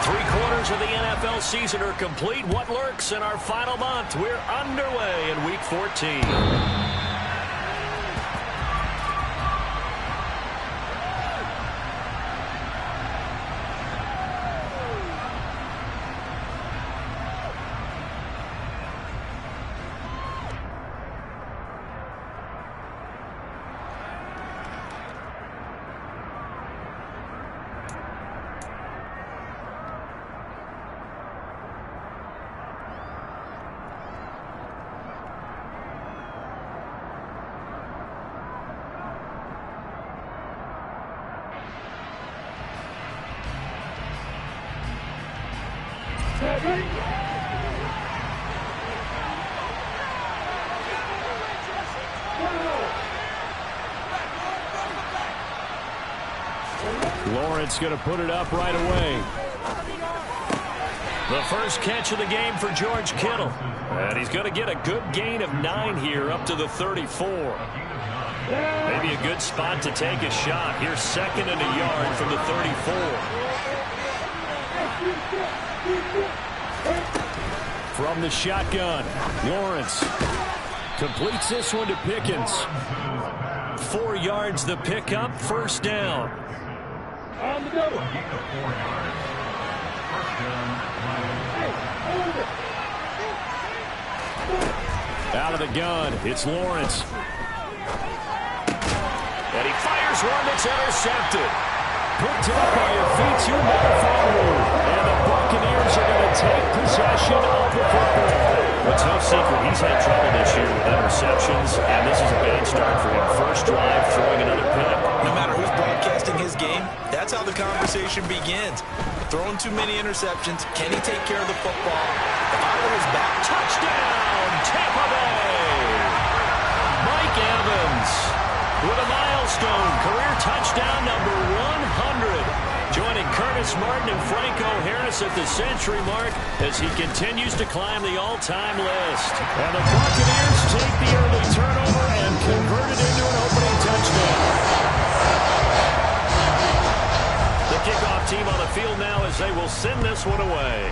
3/4 of the NFL season are complete. What lurks in our final month? We're underway in Week 14. Lawrence going to put it up right away. The first catch of the game for George Kittle. And he's going to get a good gain of 9 here up to the 34. Maybe a good spot to take a shot. Here's 2nd and a yard from the 34. From the shotgun, Lawrence completes this one to Pickens. 4 yards the pickup, first down. On the double. Out of the gun, it's Lawrence. And he fires one that's intercepted. Picked up by a V2 forward. And the Buccaneers are going to take possession of the football. It's no secret he's had trouble this year with interceptions, and this is a bad start for him. First drive, throwing another pick. No matter who's broadcasting his game, that's how the conversation begins. Throwing too many interceptions. Can he take care of the football? If I were his back, Touchdown, Tampa Bay! Mike Evans with a milestone career touchdown number 100. Joining Curtis Martin and Franco Harris at the century mark as he continues to climb the all-time list. And the Buccaneers take the early turnover and convert it into an opening touchdown. The kickoff team on the field now as they will send this one away.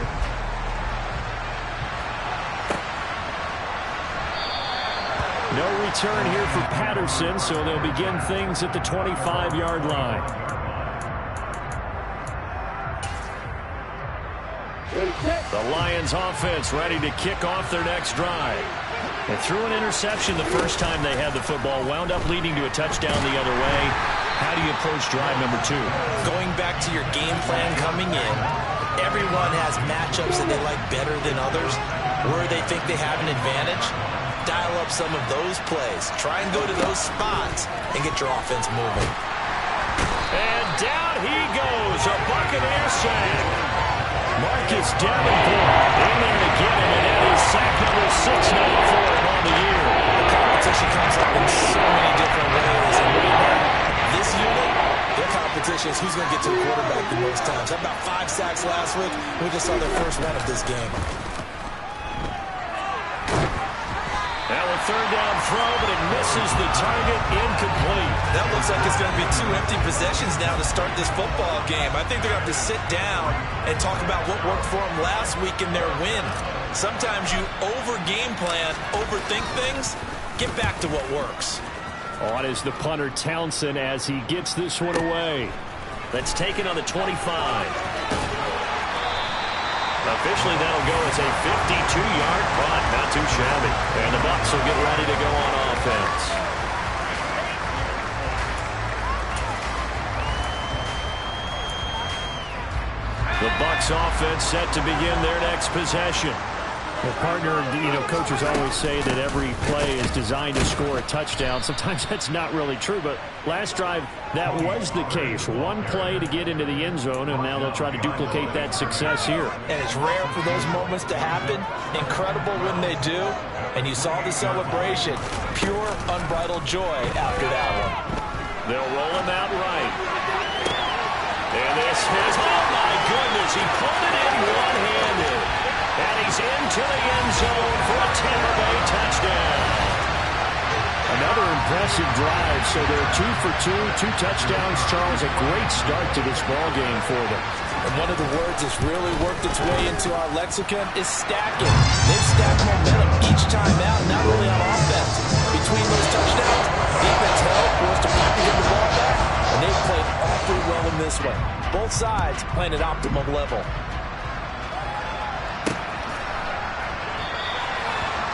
No return here for Patterson, so they'll begin things at the 25-yard line. The Lions offense ready to kick off their next drive. They threw an interception the first time they had the football, wound up leading to a touchdown the other way. How do you approach drive number 2? going back to your game plan coming in, everyone has matchups that they like better than others, where they think they have an advantage. Dial up some of those plays. Try and go to those spots and get your offense moving. And down he goes, a Buccaneer sack. Marcus Davenport in there to get him, and that is sack number 6 now for him on the year. The competition comes up in so many different ways, and right now, this unit, their competition is who's going to get to the quarterback the most times. How about 5 sacks last week? We just saw their first one of this game. Now a third down throw, but it misses the target, incomplete. That looks like it's going to be 2 empty possessions now to start this football game. I think they're going to have to sit down and talk about what worked for them last week in their win. Sometimes you over-game plan, overthink things, get back to what works. On is the punter Townsend as he gets this one away. That's taken on the 25. Officially, that'll go as a 52-yard punt. Not too shabby. And the Bucs will get ready to go on offense. The Bucs offense set to begin their next possession. Well, partner, coaches always say that every play is designed to score a touchdown. Sometimes that's not really true, but last drive, that was the case. One play to get into the end zone, and now they'll try to duplicate that success here. And it's rare for those moments to happen. Incredible when they do. And you saw the celebration. Pure, unbridled joy after that one. They'll roll him out right. And this is, oh my goodness, he pulled it in one-handed. And he's into the end zone for a Tampa Bay touchdown. Another impressive drive, so they're 2 for 2 touchdowns. Charles, a great start to this ball game for them. And one of the words that's really worked its way into our lexicon is stacking. They've stacked momentum each time out, not only on offense. Between those touchdowns, defense held, forced them to get the ball back, and they've played awfully well in this one. Both sides playing at optimum level.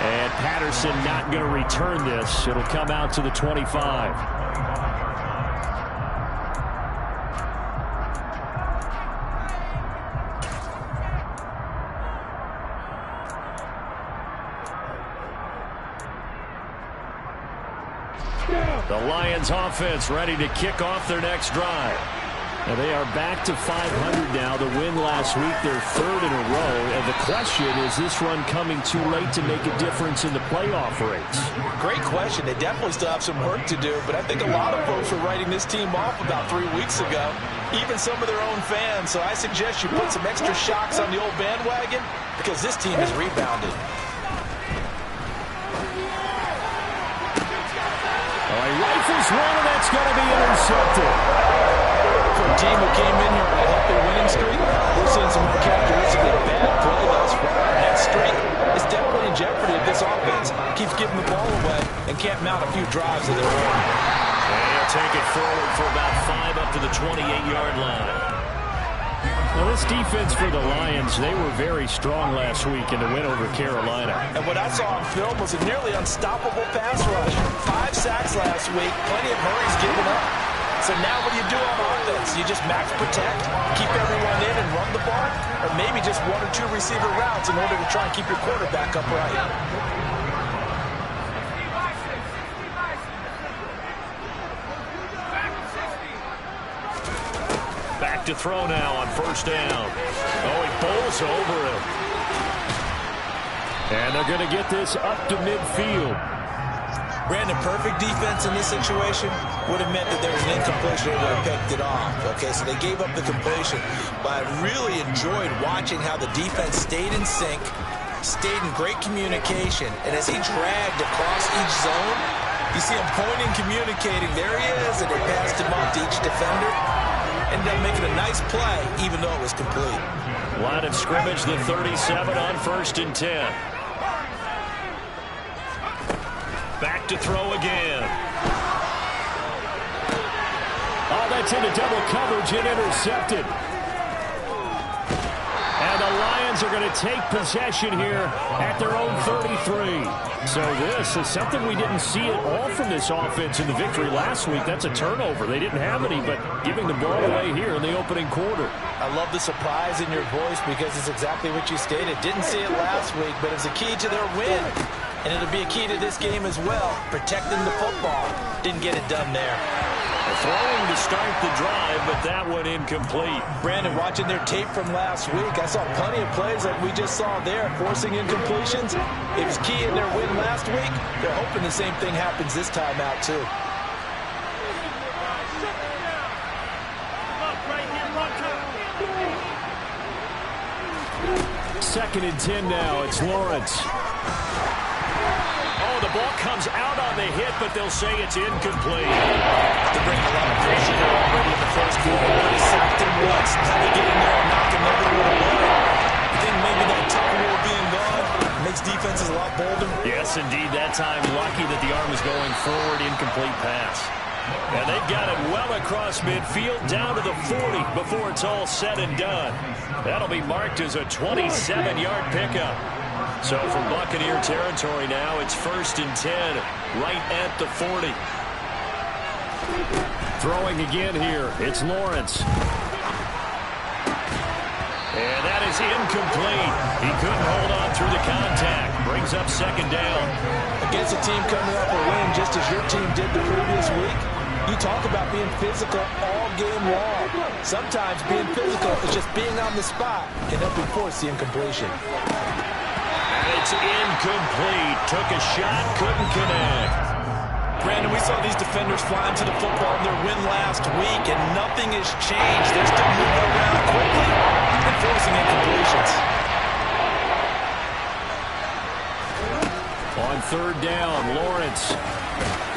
And Patterson not going to return this. It'll come out to the 25. The Lions offense ready to kick off their next drive. Now they are back to 500 now. The win last week, their third in a row. And the question, is this run coming too late to make a difference in the playoff race? Great question. They definitely still have some work to do, but I think a lot of folks were writing this team off about 3 weeks ago, even some of their own fans. So I suggest you put some extra shocks on the old bandwagon because this team has rebounded. He rifles one, and that's going to be intercepted. For a team who came in here on a healthy winning streak, we're seeing some uncharacteristically bad play thus far. That streak is definitely in jeopardy if this offense keeps giving the ball away and can't mount a few drives of their own. And he'll take it forward for about 5 up to the 28-yard line. Well, this defense for the Lions, they were very strong last week in the win over Carolina. And what I saw on film was a nearly unstoppable pass rush. 5 sacks last week, plenty of hurries given up. So now what do you do on offense? You just max protect, keep everyone in and run the ball? Or maybe just 1 or 2 receiver routes in order to try and keep your quarterback upright? Back to throw now on first down. Oh, he bowls over it. And they're going to get this up to midfield. Brandon, perfect defense in this situation would have meant that there was an incompletion and would have picked it off. Okay, so they gave up the completion. But I really enjoyed watching how the defense stayed in sync, stayed in great communication, and as he dragged across each zone, you see him pointing, communicating. There he is, and they passed him off to each defender. Ended up making a nice play, even though it was complete. Line of scrimmage, the 37 on 1st and 10. Back to throw again. Oh, that's into double coverage and intercepted. And the Lions are going to take possession here at their own 33. So this is something we didn't see at all from this offense in the victory last week. That's a turnover. They didn't have any, but giving the ball away here in the opening quarter. I love the surprise in your voice because it's exactly what you stated. Didn't see it last week, but it's a key to their win. And it'll be a key to this game as well, protecting the football. Didn't get it done there. Throwing to start the drive, but that one incomplete. Brandon, watching their tape from last week, I saw plenty of plays like we just saw there, forcing incompletions. It was key in their win last week. They're hoping the same thing happens this time out, too. Second and 10 now. It's Lawrence. Oh, the ball comes out on the hit, but they'll say it's incomplete. To bring a lot of pressure there already in the first quarter. Already sacked him once. How they get in there and knock another one away? I think maybe that tuck rule being gone makes defenses a lot bolder. Yes, indeed. That time, lucky that the arm is going forward. Incomplete pass. And they've got it well across midfield, down to the 40 before it's all said and done. That'll be marked as a 27-yard pickup. So from Buccaneer territory now, it's 1st and 10, right at the 40. Throwing again here, it's Lawrence. And that is incomplete. He couldn't hold on through the contact. Brings up 2nd down. Against a team coming up a win just as your team did the previous week, you talk about being physical all game long. Sometimes being physical is just being on the spot and helping force the incompletion. And it's incomplete. Took a shot, couldn't connect. Brandon, we saw these defenders flying to the football in their win last week, and nothing has changed. They're still moving around quickly and forcing incompletions. On 3rd down, Lawrence.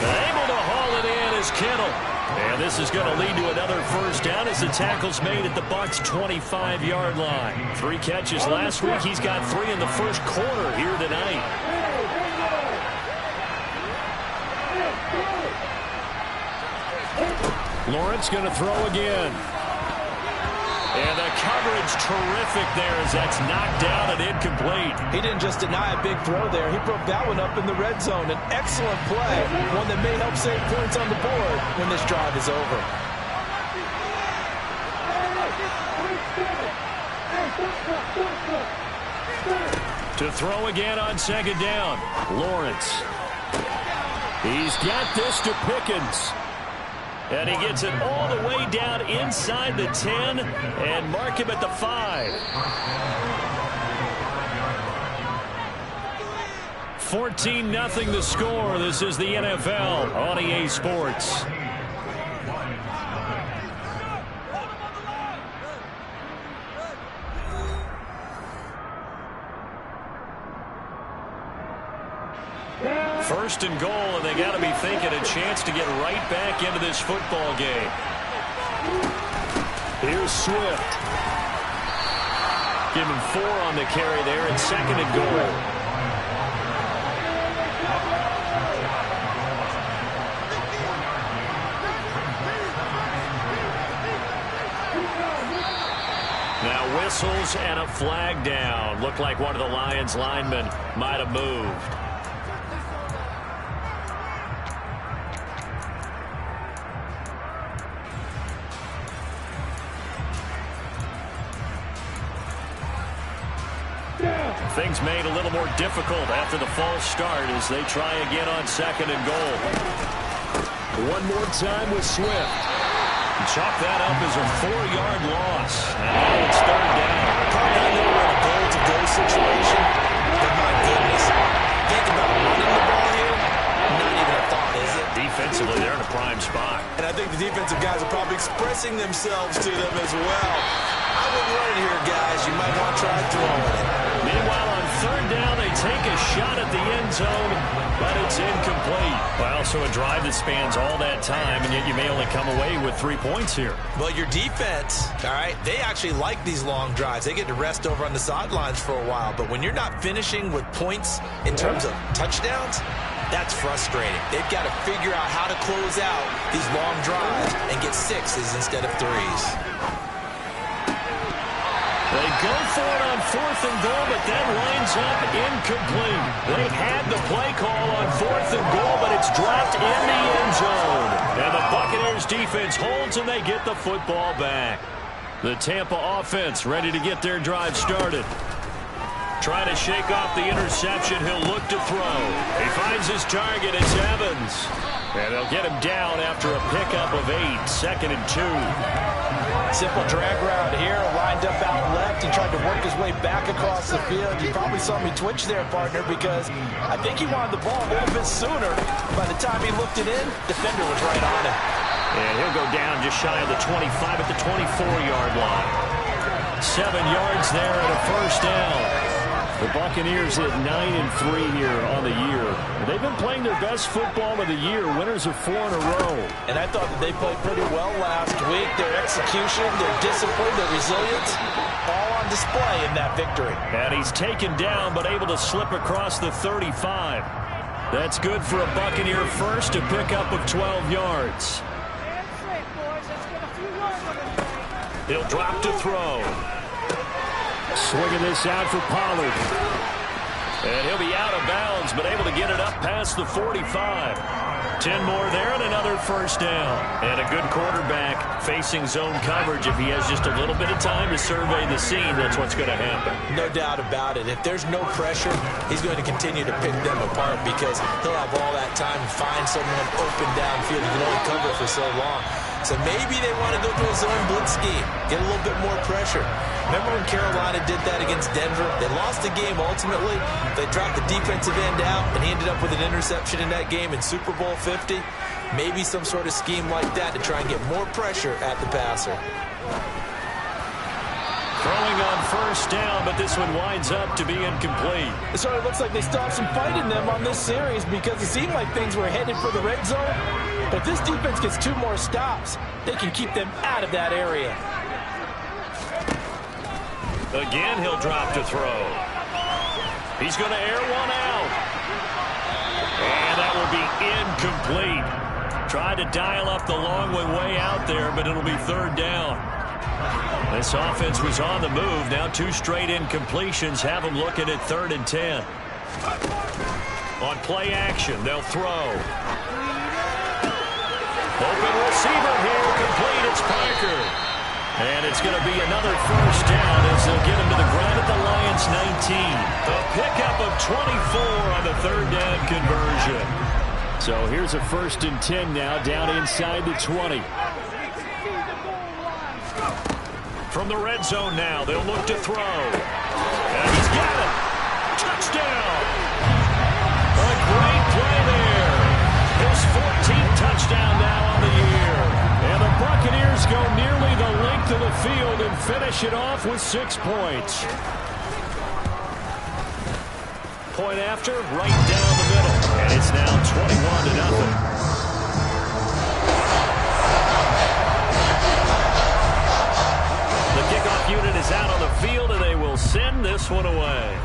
Able to haul it in is Kittle. And this is going to lead to another first down as the tackle's made at the Bucs' 25-yard line. 3 catches last week. He's got 3 in the first quarter here tonight. Lawrence going to throw again. And the coverage terrific there as that's knocked down and incomplete. He didn't just deny a big throw there. He broke that one up in the red zone. An excellent play, one that may help save points on the board when this drive is over. To throw again on second down. Lawrence. He's got this to Pickens. And he gets it all the way down inside the 10 and mark him at the 5. 14-0 the score. This is the NFL on EA Sports. First and goal, and they got to be thinking a chance to get right back into this football game. Here's Swift. Give him 4 on the carry there, and second and goal. Now whistles and a flag down. Looked like one of the Lions linemen might have moved. Things made a little more difficult after the false start as they try again on second and goal. One more time with Swift. Chalk that up as a 4-yard loss. And now it's third down. Probably not know where the goal-to-go situation, but my goodness. Think about running the ball here. Not even a thought, is it? Defensively, they're in a prime spot. And I think the defensive guys are probably expressing themselves to them as well. I wouldn't run it here, guys. You might want to try throwing it. Meanwhile, on third down, they take a shot at the end zone, but it's incomplete. Well, so a drive that spans all that time, and yet you may only come away with 3 points here. Well, your defense, all right, they actually like these long drives. They get to rest over on the sidelines for a while, but when you're not finishing with points in terms of touchdowns, that's frustrating. They've got to figure out how to close out these long drives and get 6s instead of 3s. They go for it on fourth and goal, but that winds up incomplete. They had the play call on fourth and goal, but it's dropped in the end zone. And the Buccaneers defense holds, and they get the football back. The Tampa offense ready to get their drive started. Trying to shake off the interception. He'll look to throw. He finds his target. It's Evans. And they'll get him down after a pickup of 8. Second and 2. Simple drag route here, lined up out left. He tried to work his way back across the field. You probably saw me twitch there, partner, because I think he wanted the ball a little bit sooner. By the time he looked it in, defender was right on him. And he'll go down just shy of the 25 at the 24-yard line. 7 yards there and a first down. The Buccaneers hit 9-3 here on the year. They've been playing their best football of the year, winners of 4 in a row. And I thought that they played pretty well last week. Their execution, their discipline, their resilience, all on display in that victory. And he's taken down but able to slip across the 35. That's good for a Buccaneer first, to pick up of 12 yards. He'll drop to throw. Swinging this out for Pollard. And he'll be out of bounds, but able to get it up past the 45. 10 more there and another first down. And a good quarterback facing zone coverage. If he has just a little bit of time to survey the scene, that's what's going to happen. No doubt about it. If there's no pressure, he's going to continue to pick them apart because he'll have all that time to find someone open downfield. He can only cover for so long. So maybe they want to go to a zone blitz scheme, get a little bit more pressure. Remember when Carolina did that against Denver? They lost the game ultimately. They dropped the defensive end out, and he ended up with an interception in that game in Super Bowl 50. Maybe some sort of scheme like that to try and get more pressure at the passer. Throwing on first down, but this one winds up to be incomplete. It sort of looks like they still have some fight in them on this series because it seemed like things were headed for the red zone. But if this defense gets 2 more stops, they can keep them out of that area. Again, he'll drop to throw. He's going to air one out. And that will be incomplete. Tried to dial up the long one way out there, but it'll be 3rd down. This offense was on the move. Now 2 straight incompletions have them looking at 3rd and 10. On play action, they'll throw. Open receiver here, complete. It's Parker. And it's going to be another first down as they'll get him to the ground at the Lions' 19. A pickup of 24 on the 3rd down conversion. So here's a 1st and 10 now, down inside the 20. From the red zone now, they'll look to throw. And he's got it. Touchdown. A great play there. His 14th touchdown now on the year. And the Buccaneers go nearly the length of the field and finish it off with 6 points. Point after, right down the middle. And it's now 21-0. The kickoff unit is out on the field, and they will send this one away.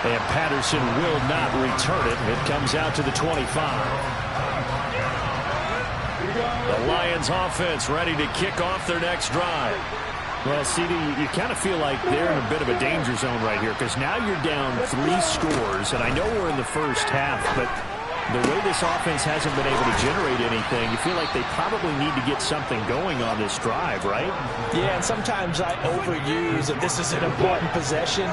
And Patterson will not return it. It comes out to the 25. The Lions offense ready to kick off their next drive. Well, CD, you kind of feel like they're in a bit of a danger zone right here because now you're down 3 scores, and I know we're in the first half, but the way this offense hasn't been able to generate anything, you feel like they probably need to get something going on this drive, right? Yeah, and sometimes I overuse that this is an important possession.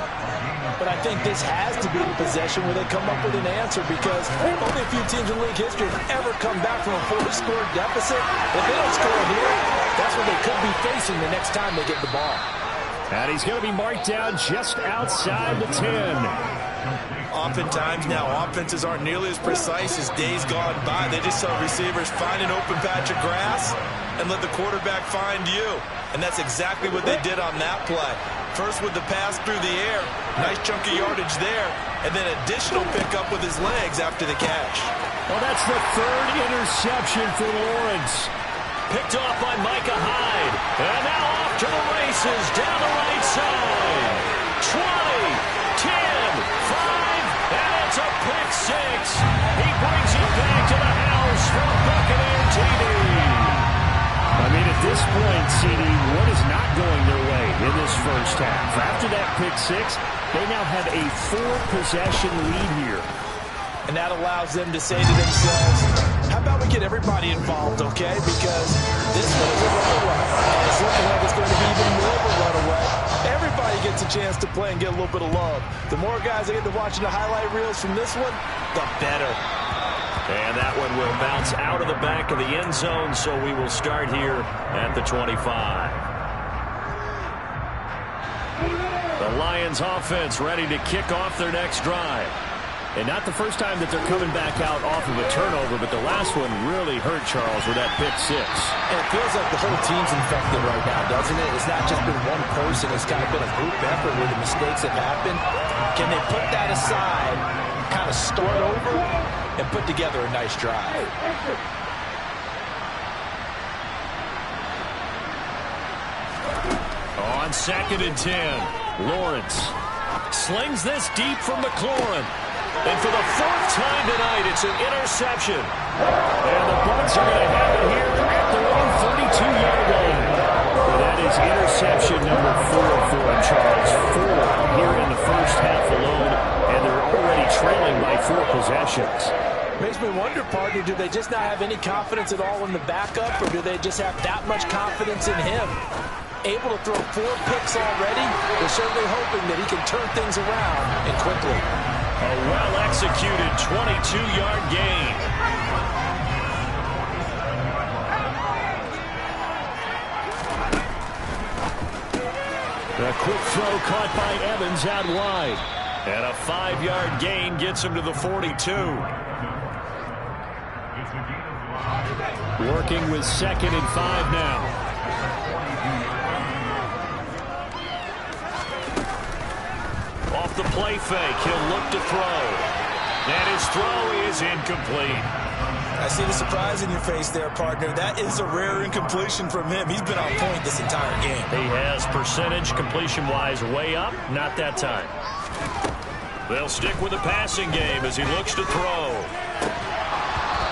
But I think this has to be the possession where they come up with an answer because only a few teams in league history have ever come back from a 4-score deficit. If they don't score here, that's what they could be facing the next time they get the ball. And he's going to be marked down just outside the 10. Oftentimes now, offenses aren't nearly as precise as days gone by. They just saw receivers find an open patch of grass and let the quarterback find you. And that's exactly what they did on that play. First with the pass through the air, nice chunk of yardage there, and then additional pickup with his legs after the catch. Well, that's the 3rd interception for Lawrence. Picked off by Micah Hyde. And now off to the races down the right side. 20, 10, 5, and it's a pick 6. He brings it back to the house for a Buccaneer TD. I mean, at this point, CD, what is not going their way in this first half? After that pick 6, they now have a 4-possession lead here. And that allows them to say to themselves, how about we get everybody involved, okay? Because this one is a runaway. And it's looking like it's going to be even more of a runaway. Everybody gets a chance to play and get a little bit of love. The more guys that get to watching the highlight reels from this one, the better. And that one will bounce out of the back of the end zone, so we will start here at the 25. The Lions offense ready to kick off their next drive. And not the first time that they're coming back out off of a turnover, but the last one really hurt Charles with that pick 6. And it feels like the whole team's infected right now, doesn't it? It's not just been one person. It's kind of been a group effort where the mistakes have happened. Can they put that aside, kind of start over, and put together a nice drive? On 2nd and 10, Lawrence slings this deep from McLaurin. And for the 4th time tonight, it's an interception. And the Bucs are going to have it here at their own 32-yard line. Well, that is interception number 4 for him, Charles. 4 here in the first half alone, and they're already trailing by 4 possessions. Makes me wonder, partner, do they just not have any confidence at all in the backup, or do they just have that much confidence in him? Able to throw 4 picks already, they're certainly hoping that he can turn things around and quickly. A well-executed 22-yard gain. A quick throw caught by Evans out wide. And a 5-yard gain gets him to the 42. Working with 2nd and 5 now. off the play fake. He'll look to throw. And his throw is incomplete. I see the surprise in your face there, partner. That is a rare incompletion from him. He's been on point this entire game. He has percentage completion-wise way up. Not that time. They'll stick with the passing game as he looks to throw.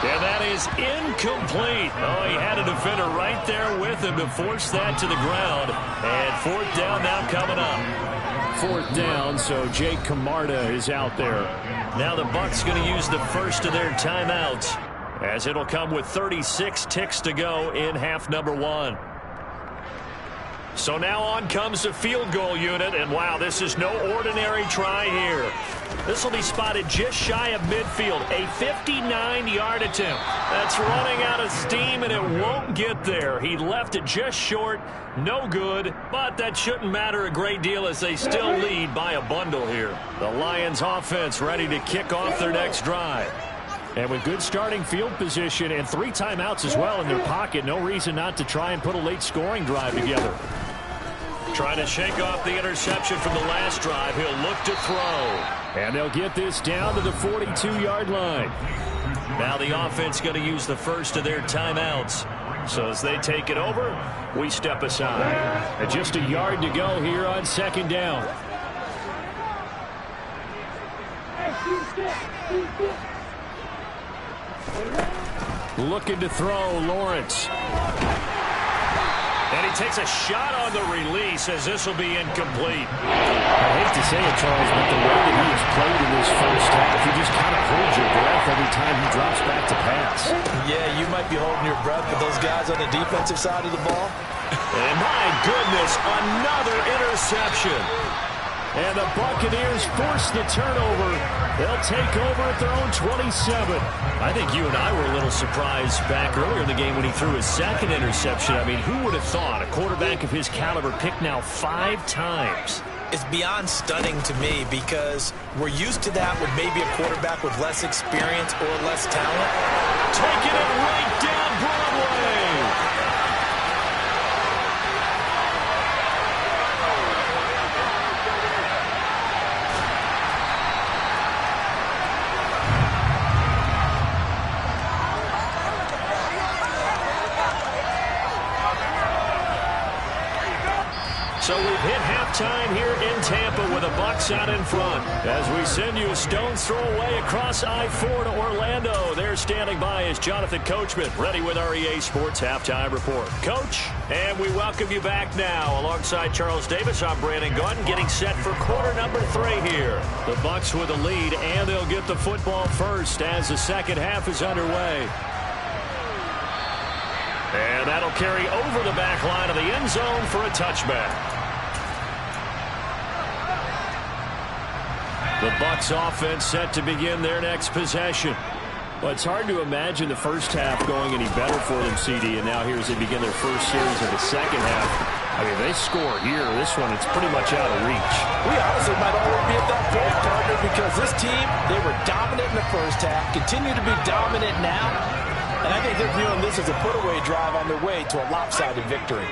And that is incomplete. Oh, he had a defender right there with him to force that to the ground. And fourth down now coming up. Fourth down, so Jake Camarda is out there. Now the Bucs going to use the first of their timeouts, as it'll come with 36 ticks to go in half number one. So now on comes the field goal unit, and wow, this is no ordinary try here. This will be spotted just shy of midfield, a 59-yard attempt. That's running out of steam, and it won't get there. He left it just short, no good, but that shouldn't matter a great deal as they still lead by a bundle here. The Lions offense ready to kick off their next drive. And with good starting field position and 3 timeouts as well in their pocket, no reason not to try and put a late scoring drive together. Trying to shake off the interception from the last drive. He'll look to throw. And they'll get this down to the 42-yard line. Now the offense going to use the first of their timeouts. So as they take it over, we step aside. And just a yard to go here on second down. Looking to throw, Lawrence. And he takes a shot on the release as this will be incomplete. I hate to say it, Charles, but the way that he has played in this first half, you just kind of hold your breath every time he drops back to pass. Yeah, you might be holding your breath, but those guys on the defensive side of the ball. And my goodness, another interception. And the Buccaneers force the turnover. They'll take over at their own 27. I think you and I were a little surprised back earlier in the game when he threw his second interception. I mean, who would have thought a quarterback of his caliber picked now 5 times? It's beyond stunning to me because we're used to that with maybe a quarterback with less experience or less talent. Taking it right down Broadway. So we've hit halftime here in Tampa with the Bucs out in front. As we send you a stone's throw away across I-4 to Orlando. There standing by is Jonathan Coachman, ready with our EA Sports Halftime Report. Coach, and we welcome you back now. Alongside Charles Davis, I'm Brandon Gunn, getting set for quarter number 3 here. The Bucs with a lead, and they'll get the football first as the second half is underway. And that'll carry over the back line of the end zone for a touchback. The Bucs offense set to begin their next possession. Well, it's hard to imagine the first half going any better for them, CD, and now here as they begin their first series of the second half. I mean, they score here. This one, it's pretty much out of reach. We honestly might already be at that point, partner, because this team, they were dominant in the first half, continue to be dominant now, and I think they're viewing this as a put-away drive on their way to a lopsided victory.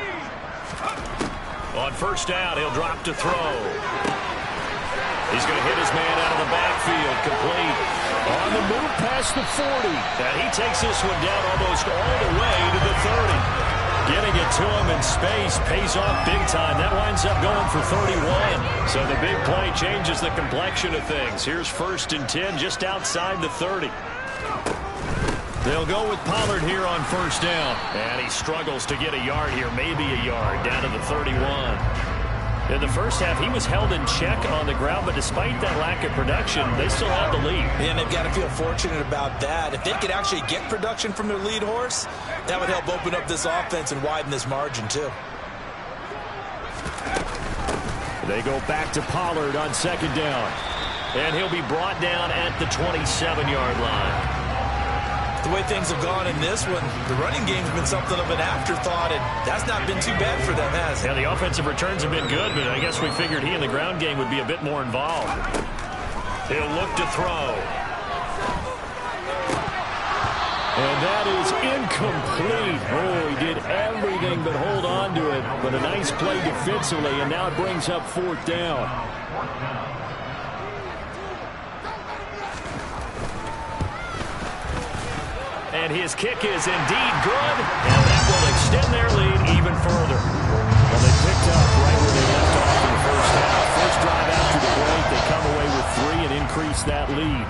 On first down, he'll drop to throw. He's going to hit his man out of the backfield, complete. On the move past the 40. And he takes this one down almost all the way to the 30. Getting it to him in space pays off big time. That winds up going for 31. So the big play changes the complexion of things. Here's 1st and 10 just outside the 30. They'll go with Pollard here on first down. And he struggles to get a yard here, maybe a yard, down to the 31. In the first half, he was held in check on the ground, but despite that lack of production, they still have the lead. And they've got to feel fortunate about that. If they could actually get production from their lead horse, that would help open up this offense and widen this margin, too. They go back to Pollard on second down. And he'll be brought down at the 27-yard line. The way things have gone in this one, the running game's been something of an afterthought, and that's not been too bad for them, has it? Yeah, the offensive returns have been good, but I guess we figured he in the ground game would be a bit more involved. He'll look to throw. And that is incomplete. Oh, he did everything but hold on to it. But a nice play defensively, and now it brings up 4th down. And his kick is indeed good, and that will extend their lead even further. Well, they picked up right where they left off in the first half. First drive after the break, they come away with 3 and increase that lead.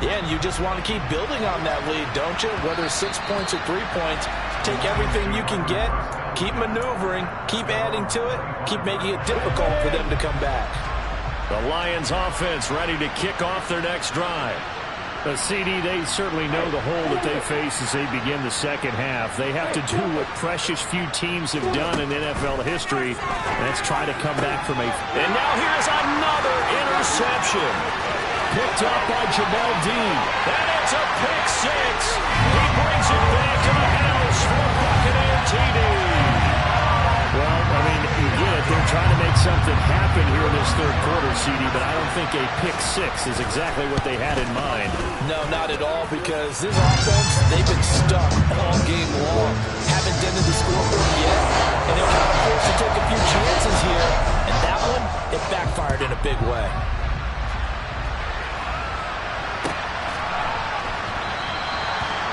Yeah, and you just want to keep building on that lead, don't you? Whether it's 6 points or 3 points, take everything you can get, keep maneuvering, keep adding to it, keep making it difficult for them to come back. The Lions offense ready to kick off their next drive. The CD, they certainly know the hole that they face as they begin the second half. They have to do what precious few teams have done in NFL history. That's try to come back from a... And now here's another interception. Picked up by Jamel Dean. And it's a pick six. He brings it back to the house for a Buccaneer TD. Well, I mean, you get it. They're trying to make something happen here in this third quarter, CD, but I don't think a pick six is exactly what they had in mind. No, not at all, because this offense, they've been stuck all game long. Haven't dented the scoreboard yet, and they're kind of forced to take a few chances here. And that one, it backfired in a big way.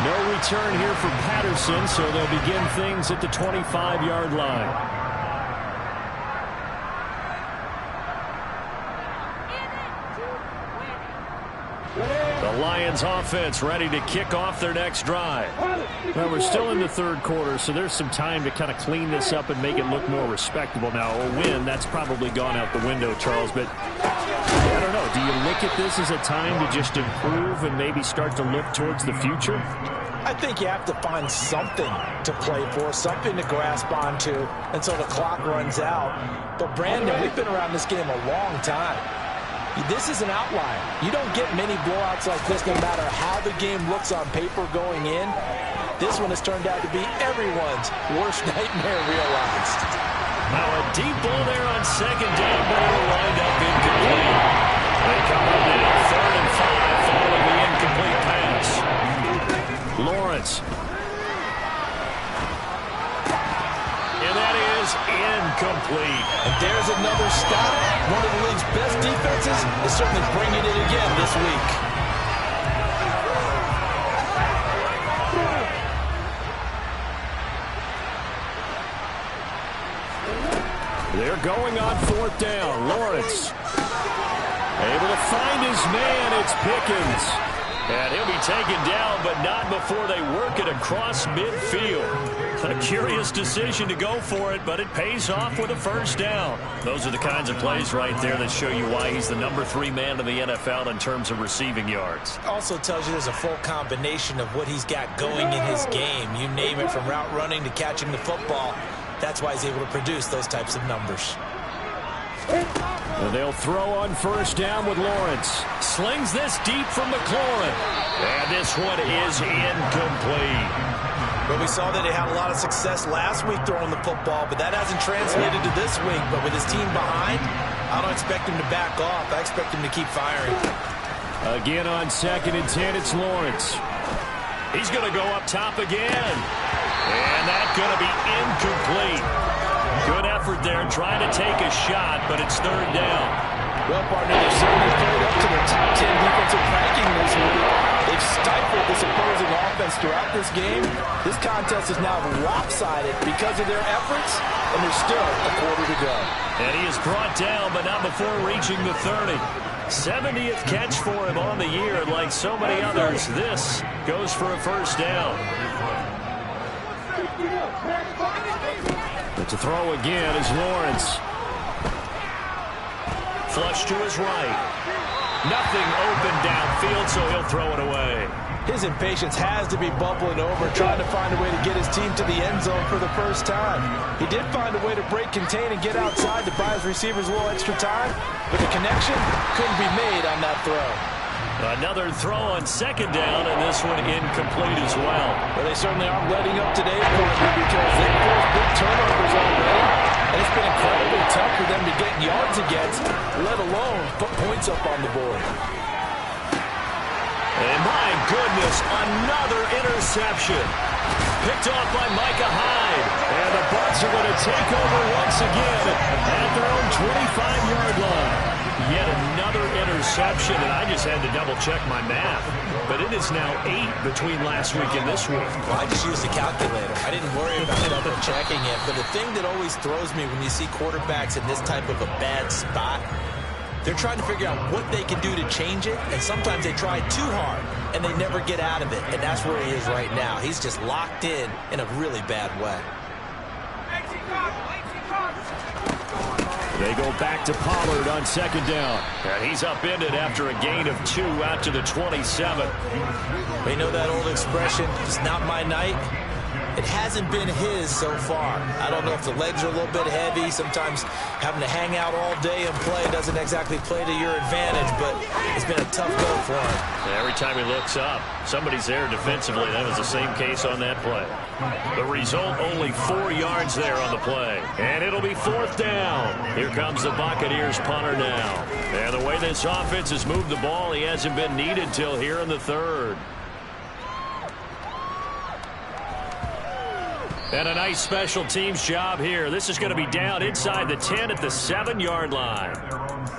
No return here for Patterson, so they'll begin things at the 25-yard line. The Lions offense ready to kick off their next drive. Well, we're still in the third quarter, so there's some time to kind of clean this up and make it look more respectable. Now, a win, that's probably gone out the window, Charles, but I don't know. Do you look at this as a time to just improve and maybe start to look towards the future? I think you have to find something to play for, something to grasp onto until the clock runs out. But, Brandon, we've been around this game a long time. This is an outlier. You don't get many blowouts like this no matter how the game looks on paper going in. This one has turned out to be everyone's worst nightmare realized. Now a deep ball there on second down, but it'll wind up incomplete. They come up now, 3rd and 5 following the incomplete pass. Lawrence. And that is incomplete. And there's another stop. One of the league's best defenses is certainly bringing it again this week. They're going on 4th down. Lawrence able to find his man. It's Pickens. And he'll be taken down, but not before they work it across midfield. A curious decision to go for it, but it pays off with a first down. Those are the kinds of plays right there that show you why he's the number 3 man in the NFL in terms of receiving yards. Also tells you there's a full combination of what he's got going in his game. You name it, from route running to catching the football. That's why he's able to produce those types of numbers. They'll throw on first down with Lawrence. Slings this deep from McLaurin. And this one is incomplete. But we saw that he had a lot of success last week throwing the football, but that hasn't translated to this week. But with his team behind, I don't expect him to back off. I expect him to keep firing. Again on 2nd and 10, it's Lawrence. He's going to go up top again. And that's going to be incomplete. Good effort there trying to take a shot, but it's 3rd down. Well, partner, they've certainly played up to their top 10 defensive ranking this week. They've stifled this opposing offense throughout this game. This contest is now lopsided because of their efforts, and there's still a quarter to go. And he is brought down, but not before reaching the 30. 70th catch for him on the year, and like so many others, this goes for a first down. But to throw again is Lawrence. Flush to his right. Nothing open downfield, so he'll throw it away. His impatience has to be bubbling over, trying to find a way to get his team to the end zone for the first time. He did find a way to break, contain, and get outside to buy his receivers a little extra time, but the connection couldn't be made on that throw. Another throw on 2nd down, and this one incomplete as well. Well, they certainly aren't letting up today, because they've forced big turnovers already, and it's been incredibly tough for them to get yards against, let alone put points up on the board. And my goodness, another interception. Picked off by Micah Hyde. And the Bucs are going to take over once again at their own 25-yard line. Yet another interception, and I just had to double-check my math. But it is now 8 between last week and this week. Well, I just used a calculator. I didn't worry about double-checking it. But the thing that always throws me when you see quarterbacks in this type of a bad spot, they're trying to figure out what they can do to change it, and sometimes they try too hard, and they never get out of it. And that's where he is right now. He's just locked in a really bad way. They go back to Pollard on second down. And he's upended after a gain of 2 out to the 27. They know that old expression, it's not my night. It hasn't been his so far. I don't know if the legs are a little bit heavy. Sometimes having to hang out all day and play doesn't exactly play to your advantage, but it's been a tough go for him. And every time he looks up, somebody's there defensively. That was the same case on that play. The result, only 4 yards there on the play. And it'll be 4th down. Here comes the Buccaneers punter now. And the way this offense has moved the ball, he hasn't been needed till here in the 3rd. And a nice special teams job here. This is going to be down inside the 10 at the 7-yard line.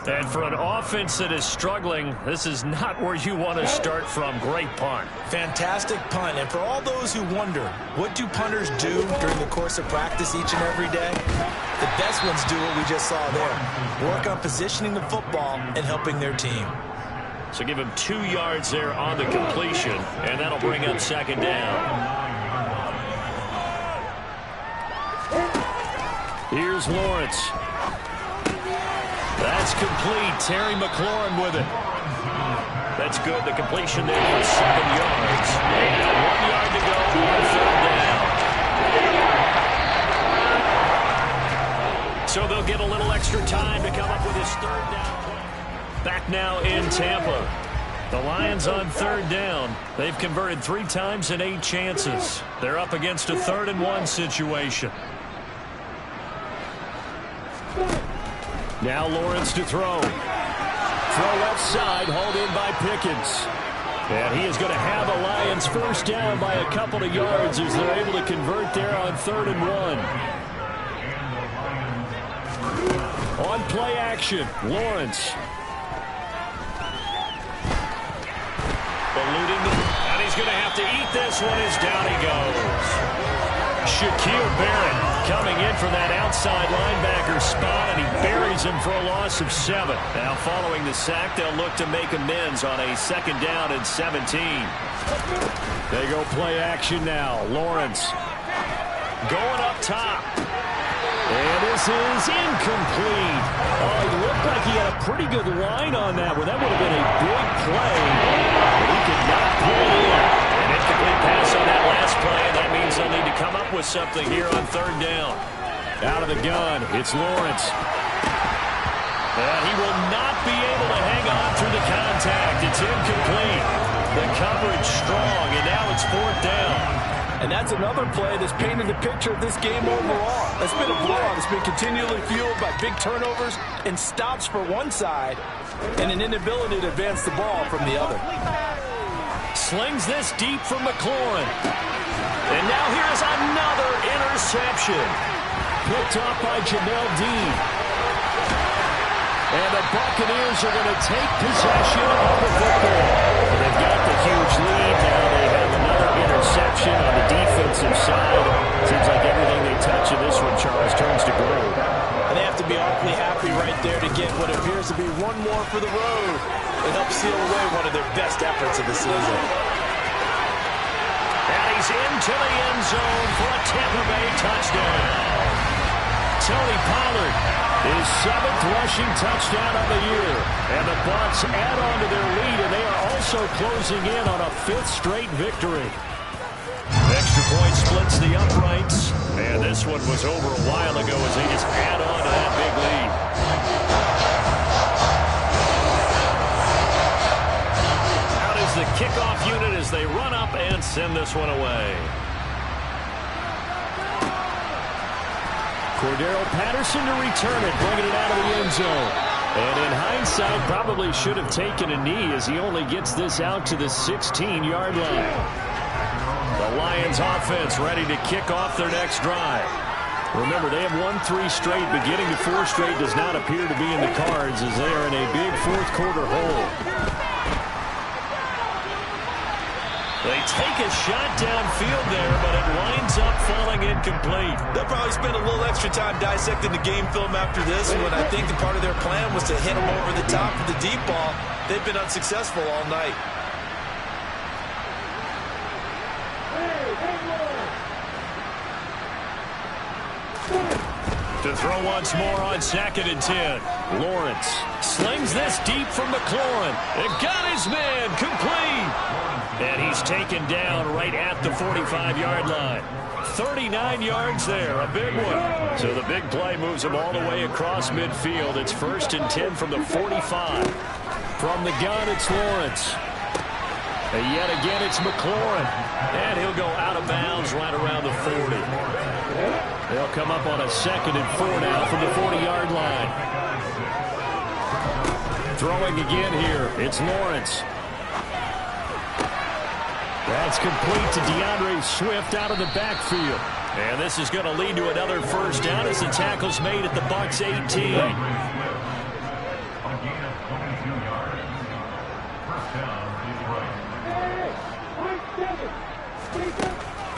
And for an offense that is struggling, this is not where you want to start from. Great punt. Fantastic punt. And for all those who wonder, what do punters do during the course of practice each and every day? The best ones do what we just saw there. Work on positioning the football and helping their team. So give him 2 yards there on the completion, and that'll bring up 2nd down. Here's Lawrence. That's complete. Terry McLaurin with it. That's good. The completion there for 7 yards. And 1 yard to go on 3rd down. So they'll get a little extra time to come up with his 3rd down play. Back now in Tampa. The Lions on 3rd down. They've converted 3 times in 8 chances. They're up against a 3rd and 1 situation. Now Lawrence to throw. Throw left side, hauled in by Pickens. And he is going to have the Lions 1st down by a couple of yards as they're able to convert there on 3rd and 1. On play action, Lawrence. Eluding, and he's going to have to eat this one as down he goes. Shaquille Barrett coming in from that outside linebacker spot, and he buries him for a loss of 7. Now following the sack, they'll look to make amends on a 2nd down and 17. They go play action now. Lawrence going up top. And this is incomplete. Oh, he looked like he had a pretty good line on that one. That would have been a big play. But he could not pull it in. An incomplete pass on that last play, and that means they'll need to come up with something here on 3rd down. Out of the gun, it's Lawrence. And he will not be able to hang on through the contact. It's incomplete. The coverage strong, and now it's 4th down. And that's another play that's painted the picture of this game overall. It's been a blowout. It's been continually fueled by big turnovers and stops for one side and an inability to advance the ball from the other. Slings this deep from McLaurin. And now here's another interception. Picked off by Jamel Dean. And the Buccaneers are going to take possession of the football. They've got the huge lead. Now they have another interception on the defensive side. Seems like everything they touch in this one, Charles, turns to gold. And they have to be awfully happy right there to get what appears to be one more for the road. It helps seal away one of their best efforts of the season. And he's into the end zone for a Tampa Bay touchdown. Tony Pollard, his 7th rushing touchdown of the year. And the Bucs add on to their lead, and they are also closing in on a 5th straight victory. Extra point splits the uprights, and this one was over a while ago as they just add on to that big lead. Out is the kickoff unit as they run up and send this one away. Cordero Patterson to return it, bringing it out of the end zone. And in hindsight, probably should have taken a knee as he only gets this out to the 16-yard line. The Lions offense ready to kick off their next drive. Remember, they have won 3 straight, but getting to 4 straight does not appear to be in the cards as they are in a big fourth-quarter hole. They take a shot downfield there, but it winds up falling incomplete. They'll probably spend a little extra time dissecting the game film after this one. I think the part of their plan was to hit them over the top of the deep ball. They've been unsuccessful all night. To throw once more on 2nd and 10. Lawrence slings this deep from McLaurin. It got his man complete. And he's taken down right at the 45-yard line. 39 yards there, a big one. So the big play moves him all the way across midfield. It's 1st and 10 from the 45. From the gun, it's Lawrence. And yet again, it's McLaurin. And he'll go out of bounds right around the 40. They'll come up on a 2nd and 4 now from the 40-yard line. Throwing again here, it's Lawrence. That's complete to DeAndre Swift out of the backfield. And this is going to lead to another first down as the tackle's made at the Bucs 18.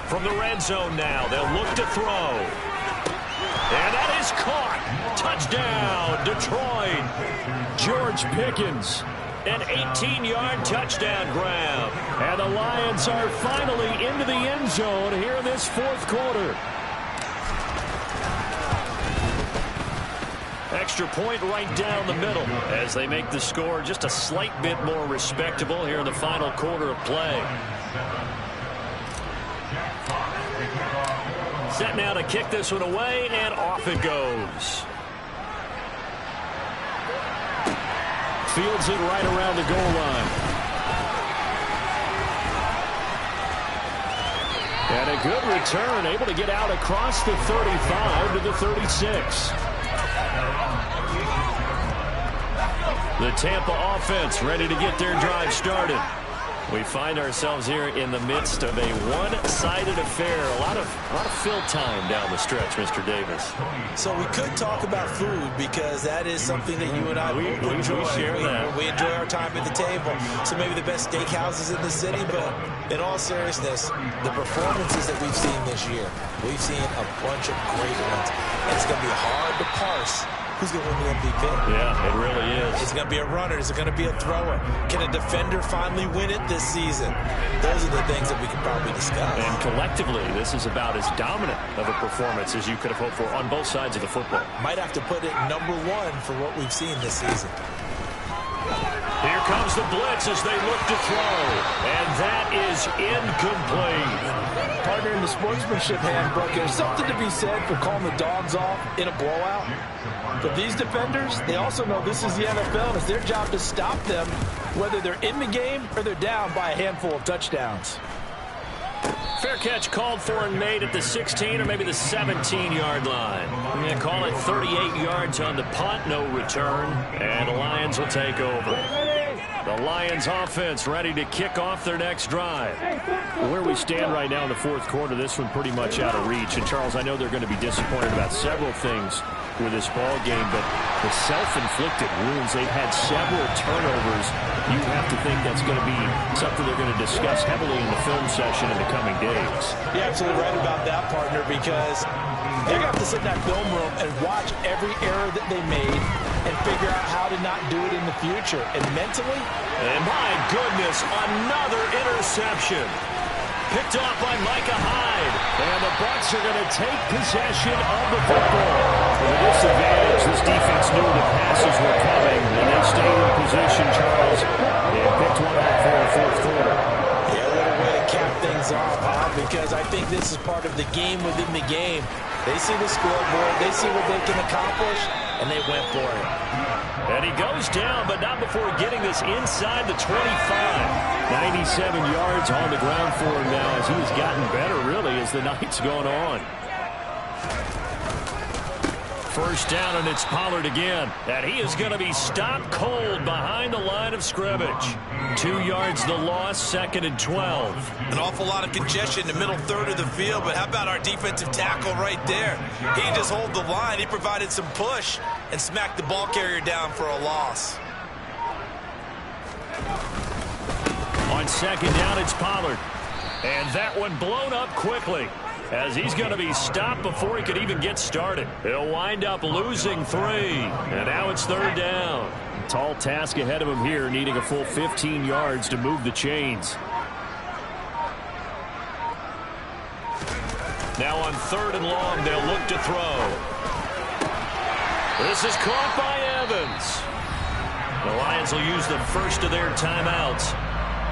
From the red zone now, they'll look to throw. And that is caught. Touchdown, Detroit. George Pickens. An 18-yard touchdown grab. And the Lions are finally into the end zone here in this fourth quarter. Extra point right down the middle as they make the score just a slight bit more respectable here in the final quarter of play. Set now to kick this one away, and off it goes. Fields it right around the goal line. And a good return, able to get out across the 35 to the 36. The Tampa offense ready to get their drive started. We find ourselves here in the midst of a one-sided affair. A lot of fill time down the stretch, Mr. Davis. So we could talk about food because that is something that you and I enjoy. We enjoy our time at the table. So maybe the best steakhouses in the city, but in all seriousness, the performances that we've seen this year, we've seen a bunch of great ones. And it's going to be hard to parse who's going to win the MVP. Yeah, it really is. Is it going to be a runner? Is it going to be a thrower? Can a defender finally win it this season? Those are the things that we can probably discuss. And collectively, this is about as dominant of a performance as you could have hoped for on both sides of the football. Might have to put it number 1 for what we've seen this season. Here comes the blitz as they look to throw. And that is incomplete. Partner, in the sportsmanship handbook, there's something to be said for calling the dogs off in a blowout. But these defenders, they also know this is the NFL, and it's their job to stop them, whether they're in the game or they're down by a handful of touchdowns. Fair catch called for and made at the 16 or maybe the 17-yard line. Yeah, call it 38 yards on the punt, no return, and the Lions will take over. The Lions offense ready to kick off their next drive. Where we stand right now in the fourth quarter, this one pretty much out of reach. And, Charles, I know they're going to be disappointed about several things with this ball game, but the self-inflicted wounds, they've had several turnovers. You have to think that's going to be something they're going to discuss heavily in the film session in the coming days. You're absolutely right about that, partner, because they're going to have to sit in that film room and watch every error that they made and figure out how to not do it in the future. And mentally, and my goodness, another interception. Picked off by Micah Hyde. And the Bucs are going to take possession of the football. With a disadvantage, this defense knew the passes were coming, and they stayed in position, Charles. They picked one up for the fourth quarter. Yeah, a little way to cap things off, huh? Because I think this is part of the game within the game. They see the scoreboard, they see what they can accomplish, and they went for it. And he goes down, but not before getting this inside the 25. 97 yards on the ground for him now as he's gotten better, really, as the night's gone on. first down, and it's Pollard again. And he is going to be stopped cold behind the line of scrimmage. 2 yards the loss, 2nd and 12. An awful lot of congestion in the middle third of the field, but how about our defensive tackle right there? He just hold the line. He provided some push and smacked the ball carrier down for a loss. On 2nd down, it's Pollard. And that one blown up quickly, as he's going to be stopped before he could even get started. He'll wind up losing 3. And now it's 3rd down. Tall task ahead of him here, needing a full 15 yards to move the chains. Now on 3rd and long, they'll look to throw. This is caught by Evans. The Lions will use the first of their timeouts,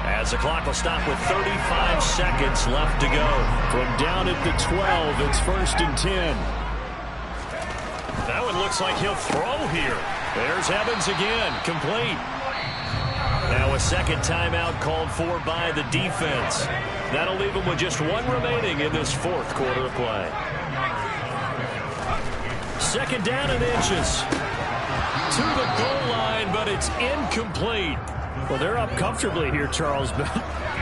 as the clock will stop with 35 seconds left to go. From down at the 12, it's 1st and 10. That one looks like he'll throw here. There's Evans again, complete. Now a second timeout called for by the defense. That'll leave them with just 1 remaining in this 4th quarter of play. 2nd down and inches. To the goal line, but it's incomplete. Well, they're up comfortably here, Charles, but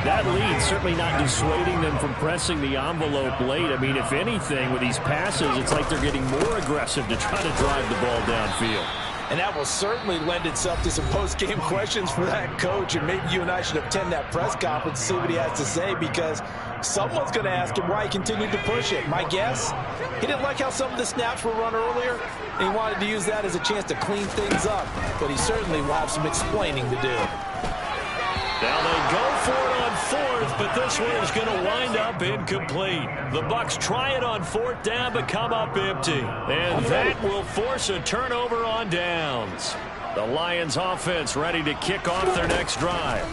that lead certainly not dissuading them from pressing the envelope late. I mean, if anything, with these passes, it's like they're getting more aggressive to try to drive the ball downfield. And that will certainly lend itself to some post-game questions for that coach. And maybe you and I should attend that press conference to see what he has to say, because someone's going to ask him why he continued to push it. My guess, he didn't like how some of the snaps were run earlier, and he wanted to use that as a chance to clean things up. But he certainly will have some explaining to do. Now they go for it on 4th, but this one is going to wind up incomplete. The Bucs try it on 4th down, but come up empty. And that will force a turnover on downs. The Lions offense ready to kick off their next drive.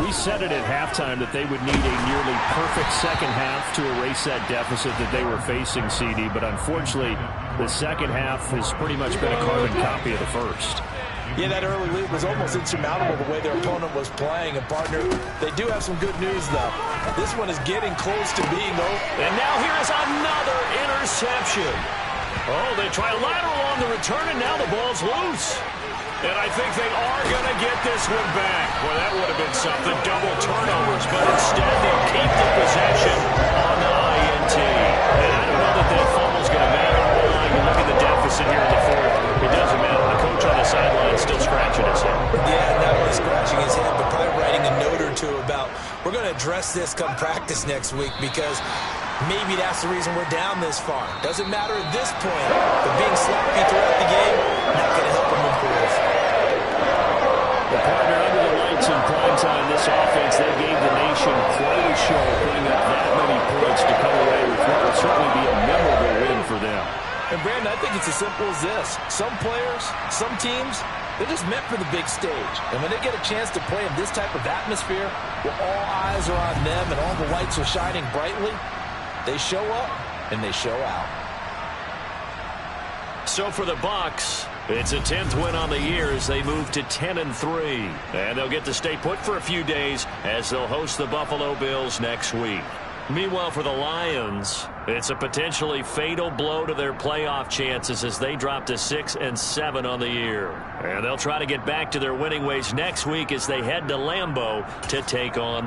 We said it at halftime that they would need a nearly perfect second half to erase that deficit that they were facing, CD. But unfortunately, the second half has pretty much been a carbon copy of the first. Yeah, that early lead was almost insurmountable the way their opponent was playing. And, partner, they do have some good news, though. This one is getting close to being over. And now here is another interception. Oh, they try lateral on the return, and now the ball's loose. And I think they are going to get this one back. Well, that would have been something, double turnovers, but instead they'll keep the possession on the INT. And I don't know that that fumble's going to matter. You look at the deficit here in the 4th. It doesn't matter. The coach on the sideline is still scratching his head. Yeah, not only scratching his head, but probably writing a note or two about, we're going to address this come practice next week, because maybe that's the reason we're down this far. Doesn't matter at this point, but being sloppy throughout the game, not going to help him improve. The partner under the lights in prime time, this offense, they gave the nation quite a show, putting up that many points to come away with what will certainly be a memorable win for them. And, Brandon, I think it's as simple as this. Some players, some teams, they're just meant for the big stage. And when they get a chance to play in this type of atmosphere, where all eyes are on them and all the lights are shining brightly, they show up and they show out. So for the Bucs, it's a 10th win on the year as they move to 10-3. And they'll get to stay put for a few days as they'll host the Buffalo Bills next week. Meanwhile, for the Lions, it's a potentially fatal blow to their playoff chances as they drop to 6-7 on the year. And they'll try to get back to their winning ways next week as they head to Lambeau to take on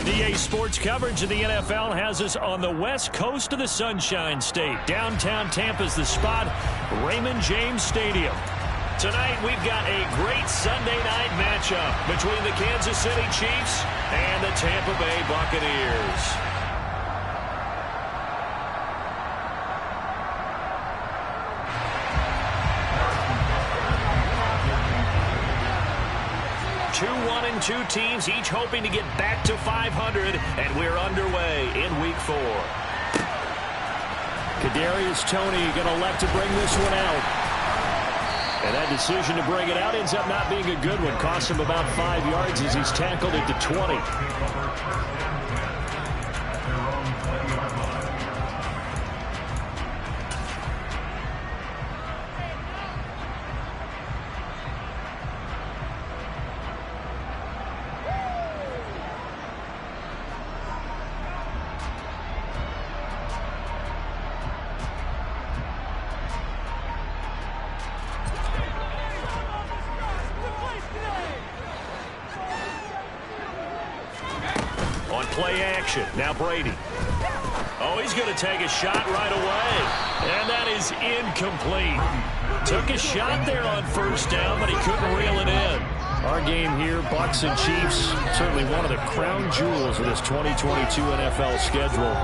DA Sports coverage of the NFL has us on the west coast of the Sunshine State. Downtown Tampa's the spot, Raymond James Stadium. Tonight we've got a great Sunday night matchup between the Kansas City Chiefs and the Tampa Bay Buccaneers. Two 1-2 teams, each hoping to get back to 500, and we're underway in Week 4. Kadarius Toney going to elect to bring this one out. And that decision to bring it out ends up not being a good one. Costs him about 5 yards as he's tackled at the 20. Play action. Now Brady. Oh, he's going to take a shot right away. And that is incomplete. Took a shot there on first down, but he couldn't reel it in. Our game here, Bucs and Chiefs, certainly one of the crown jewels of this 2022 NFL schedule.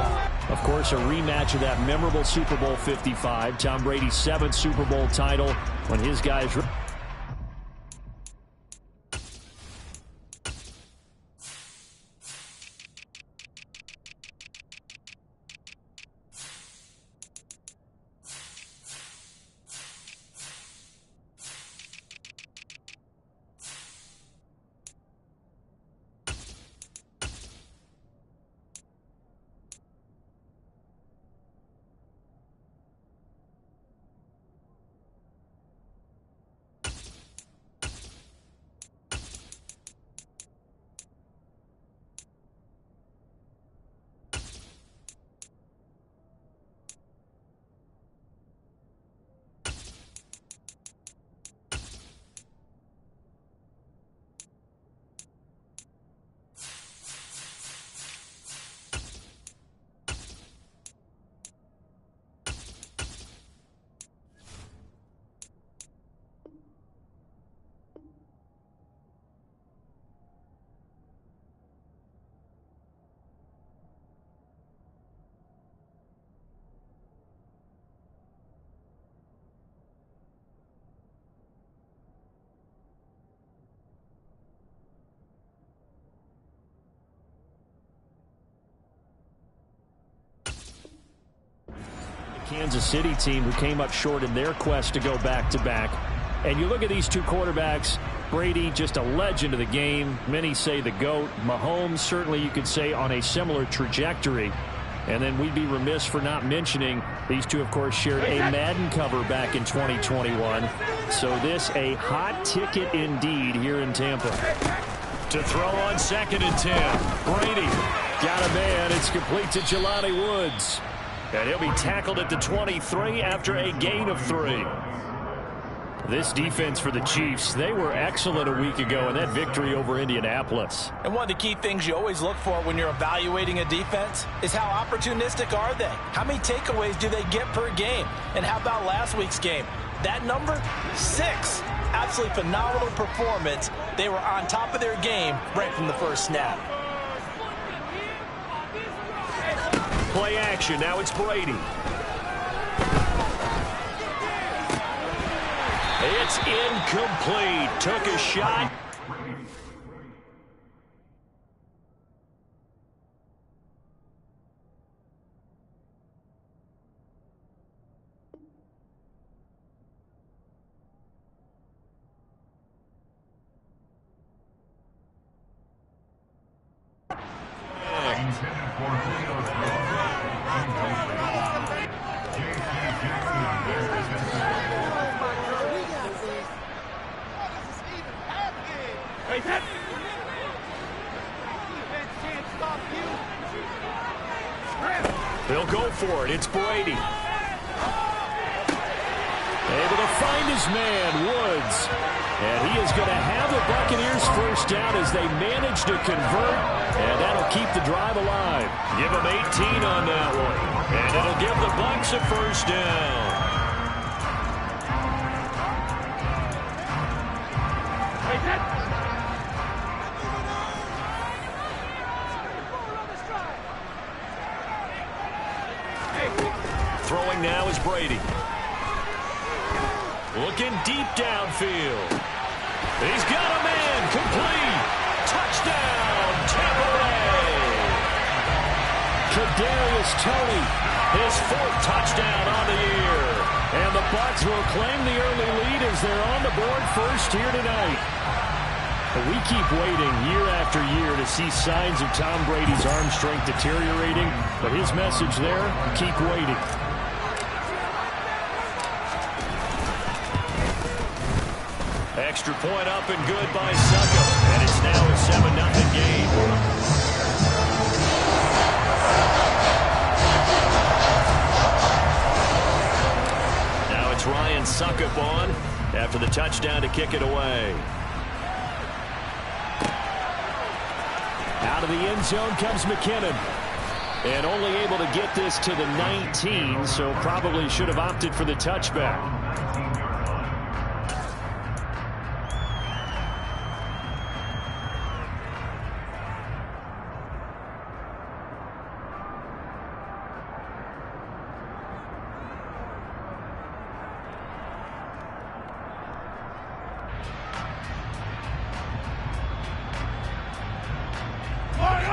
Of course, a rematch of that memorable Super Bowl 55. Tom Brady's 7th Super Bowl title when his guys... Kansas City team who came up short in their quest to go back-to-back. And you look at these two quarterbacks, Brady, just a legend of the game. Many say the GOAT. Mahomes, certainly you could say on a similar trajectory. And then we'd be remiss for not mentioning these two, of course, shared a Madden cover back in 2021. So this a hot ticket indeed here in Tampa. To throw on 2nd and 10. Brady got a man. It's complete to Jelani Woods. And he'll be tackled at the 23 after a gain of 3. This defense for the Chiefs, they were excellent a week ago in that victory over Indianapolis. And one of the key things you always look for when you're evaluating a defense is how opportunistic are they? How many takeaways do they get per game? And how about last week's game? That number, 6. Absolutely phenomenal performance. They were on top of their game right from the first snap. Play action. Now it's Brady. It's incomplete. Took a shot. They'll go for it. It's Brady. Able to find his man, Woods. And he is going to have the Buccaneers first down as they manage to convert, and that'll keep the drive alive. Give them 18 on that one, and it'll give the Bucs a first down. Throwing now is Brady. Looking deep downfield. He's got a man. Complete. Touchdown, Tampa Bay. Kadarius Toney, His 4th touchdown on the year. and the Bucs will claim the early lead as they're on the board first here tonight. But we keep waiting year after year to see signs of Tom Brady's arm strength deteriorating, but his message there, keep waiting. Extra point up and good by Suckup. And it's now a 7-0 game. Now it's Ryan Suckup on after the touchdown to kick it away. Out of the end zone comes McKinnon. And only able to get this to the 19, so probably should have opted for the touchback.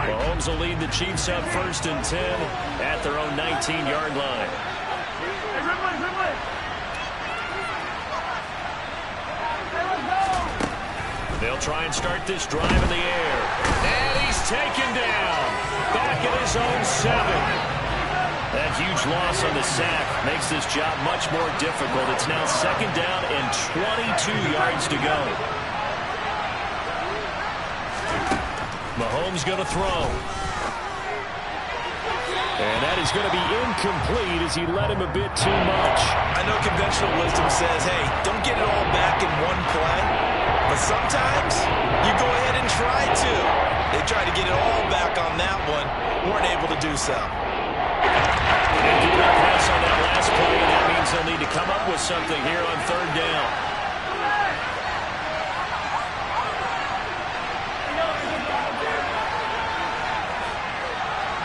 Mahomes will lead the Chiefs up 1st and 10 at their own 19-yard line. They'll try and start this drive in the air. And he's taken down. Back at his own 7. That huge loss on the sack makes this job much more difficult. It's now 2nd down and 22 yards to go. Mahomes going to throw. And that is going to be incomplete as he led him a bit too much. I know conventional wisdom says, hey, don't get it all back in one play. But sometimes you go ahead and try to. They tried to get it all back on that one. Weren't able to do so. They did not pass on that last play, and that means they'll need to come up with something here on 3rd down.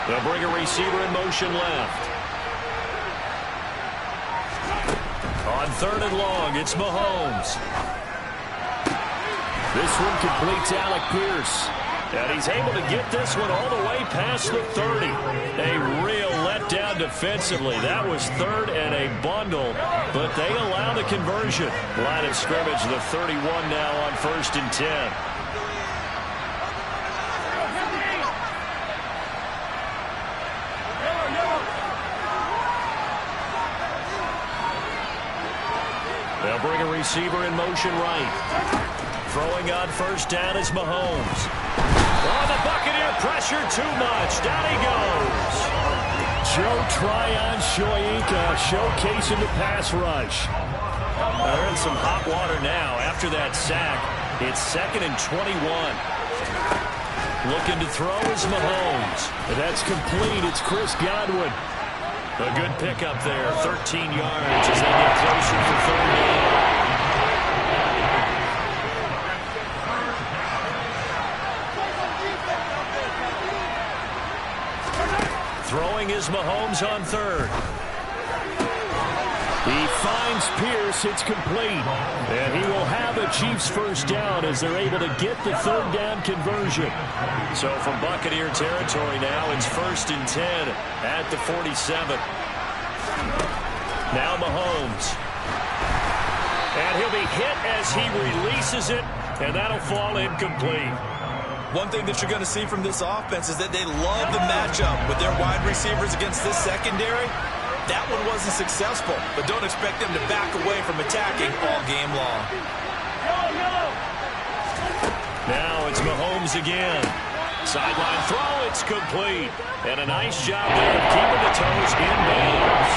They'll bring a receiver in motion left. On 3rd and long, it's Mahomes. This one completes Alec Pierce. And he's able to get this one all the way past the 30. A real letdown defensively. That was 3rd and a bundle, but they allow the conversion. Line of scrimmage, the 31 now on 1st and 10. They'll bring a receiver in motion right. Throwing on 1st down is Mahomes. Oh, the Buccaneer pressure too much. Down he goes. Joe Tryon-Shoyinka showcasing the pass rush. They're in some hot water now after that sack. It's 2nd and 21. Looking to throw is Mahomes. That's complete. It's Chris Godwin. A good pickup there. 13 yards as they get closer for 3rd down. Throwing is Mahomes on 3rd. He finds Pierce. It's complete. And he will have a Chiefs first down as they're able to get the 3rd down conversion. So from Buccaneer territory now, it's 1st and 10 at the 47. Now Mahomes. And he'll be hit as he releases it, and that'll fall incomplete. One thing that you're going to see from this offense is that they love the matchup with their wide receivers against this secondary. That one wasn't successful, but don't expect them to back away from attacking all game long. Now it's Mahomes again. Sideline throw, it's complete. And a nice job there of keeping the toes in bounds.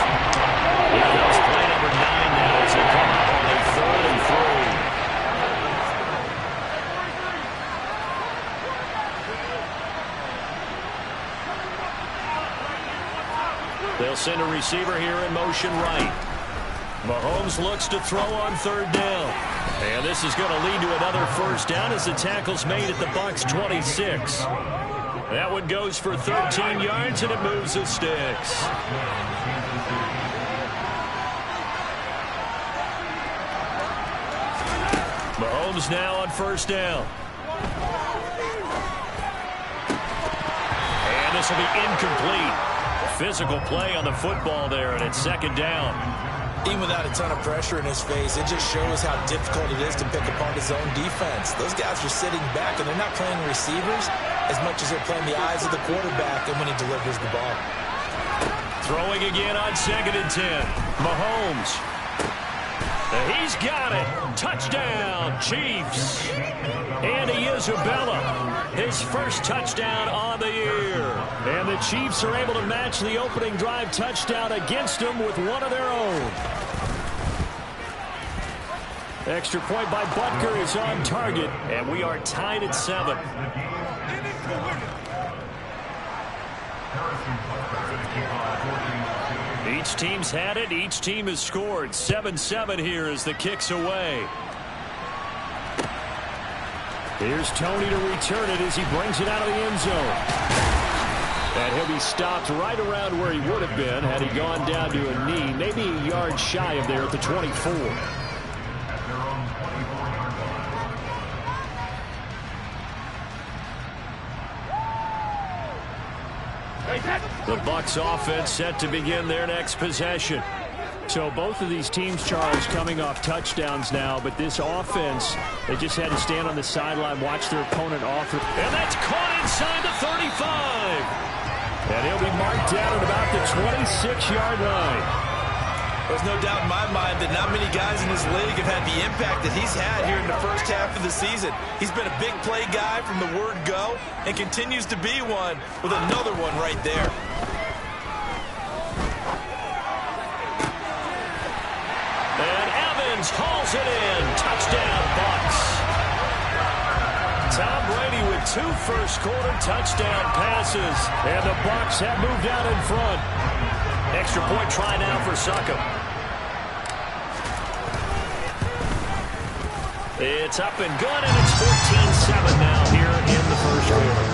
Here goes play number 9 now as they come up on a 3rd and 3. They'll send a receiver here in motion right. Mahomes looks to throw on third down. And this is going to lead to another first down as the tackle's made at the Bucs 26. That one goes for 13 yards, and it moves the sticks. Mahomes now on first down. And this will be incomplete. Physical play on the football there, and it's second down. Even without a ton of pressure in his face, it just shows how difficult it is to pick apart his own defense. Those guys are sitting back, and they're not playing receivers as much as they're playing the eyes of the quarterback and when he delivers the ball. Throwing again on 2nd and 10. Mahomes. He's got it. Touchdown, Chiefs. Andy Isabella, his first touchdown on the year. And the Chiefs are able to match the opening drive touchdown against them with one of their own. Extra point by Butker is on target, and we are tied at 7. Each team's had it. Each team has scored. 7-7 here as the kick's away. Here's Tony to return it as he brings it out of the end zone. And he'll be stopped right around where he would have been had he gone down to a knee, maybe a yard shy of there at the 24. The Bucs offense set to begin their next possession. So both of these teams, Charles, coming off touchdowns now, but this offense, they just had to stand on the sideline, watch their opponent offer. And that's caught inside the 35. And he'll be marked down at about the 26-yard line. There's no doubt in my mind that not many guys in this league have had the impact that he's had here in the first half of the season. He's been a big play guy from the word go and continues to be one with another one right there. And Evans hauls it in. Touchdown, Bucs. Tom Brady with 2 first-quarter touchdown passes. And the Bucs have moved out in front. Extra point try now for Succop. It's up and good, and it's 14-7 now here in the first quarter.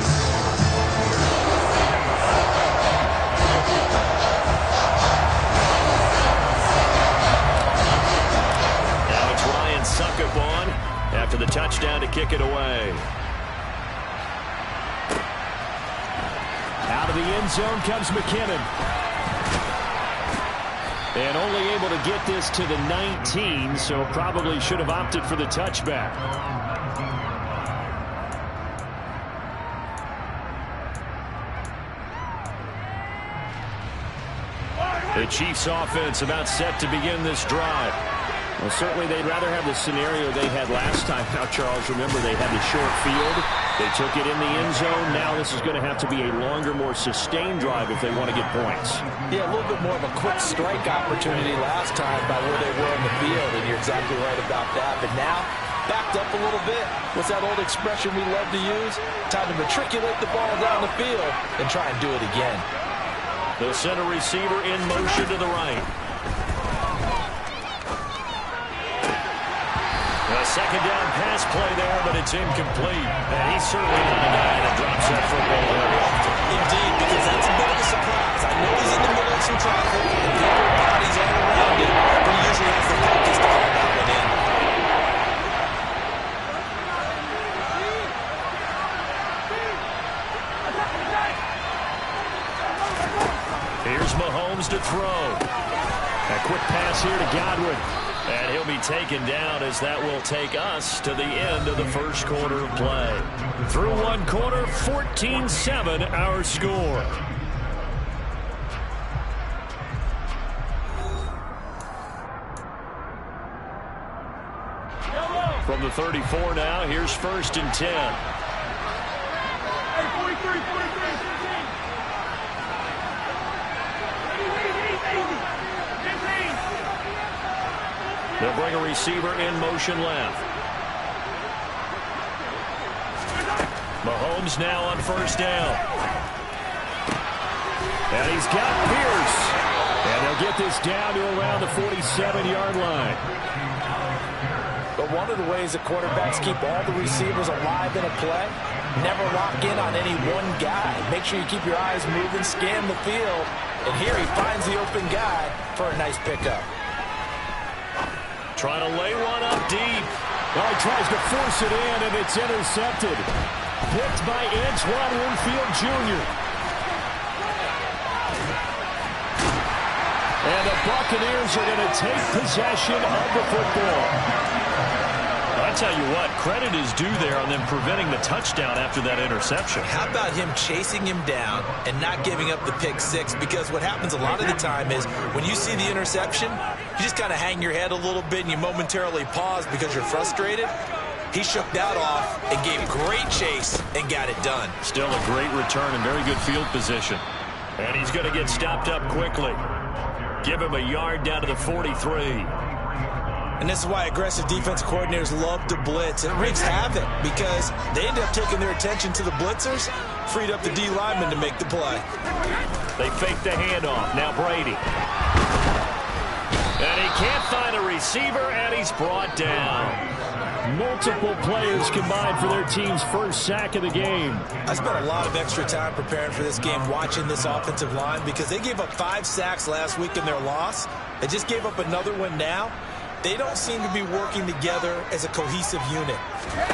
Now it's Ryan Succop on after the touchdown to kick it away. Out of the end zone comes McKinnon. And only able to get this to the 19, so probably should have opted for the touchback. The Chiefs offense about set to begin this drive. Well, certainly they'd rather have the scenario they had last time. Now, Charles, remember they had the short field. They took it in the end zone. Now this is going to have to be a longer, more sustained drive if they want to get points. Yeah, a little bit more of a quick strike opportunity last time by where they were on the field, and you're exactly right about that. But now, backed up a little bit. What's that old expression we love to use? Time to matriculate the ball down the field and try and do it again. They'll send a receiver in motion to the right. A second down pass play there, but it's incomplete. And he's certainly not a guy that drops that football very often. Indeed, because that's a bit of a surprise. I know he's in the middle of some traffic, and people are bodies all around him, but he usually has the focus to hold that one in. Here's Mahomes to throw. A quick pass here to Godwin. And he'll be taken down as that will take us to the end of the first quarter of play. Through one quarter, 14-7 our score. From the 34 now, here's 1st and 10. They'll bring a receiver in motion left. Mahomes now on 1st down. And he's got Pierce. And they'll get this down to around the 47-yard line. But one of the ways the quarterbacks keep all the receivers alive in a play, never lock in on any one guy. Make sure you keep your eyes moving, scan the field. And here he finds the open guy for a nice pickup. Trying to lay one up deep. Well, he tries to force it in, and it's intercepted. Picked by Antoine Winfield Jr. And the Buccaneers are going to take possession of the football. I tell you what, credit is due there on them preventing the touchdown after that interception. How about him chasing him down and not giving up the pick six? Because what happens a lot of the time is when you see the interception, you just kind of hang your head a little bit and you momentarily pause because you're frustrated. He shook that off and gave great chase and got it done. Still a great return and very good field position. And he's going to get stopped up quickly. Give him a yard down to the 43. And this is why aggressive defense coordinators love to blitz. It wreaks havoc because they end up taking their attention to the blitzers, freed up the D lineman to make the play. They fake the handoff. Now Brady. And he can't find a receiver, and he's brought down. Multiple players combined for their team's first sack of the game. I spent a lot of extra time preparing for this game, watching this offensive line, because they gave up 5 sacks last week in their loss. They just gave up another one now. They don't seem to be working together as a cohesive unit.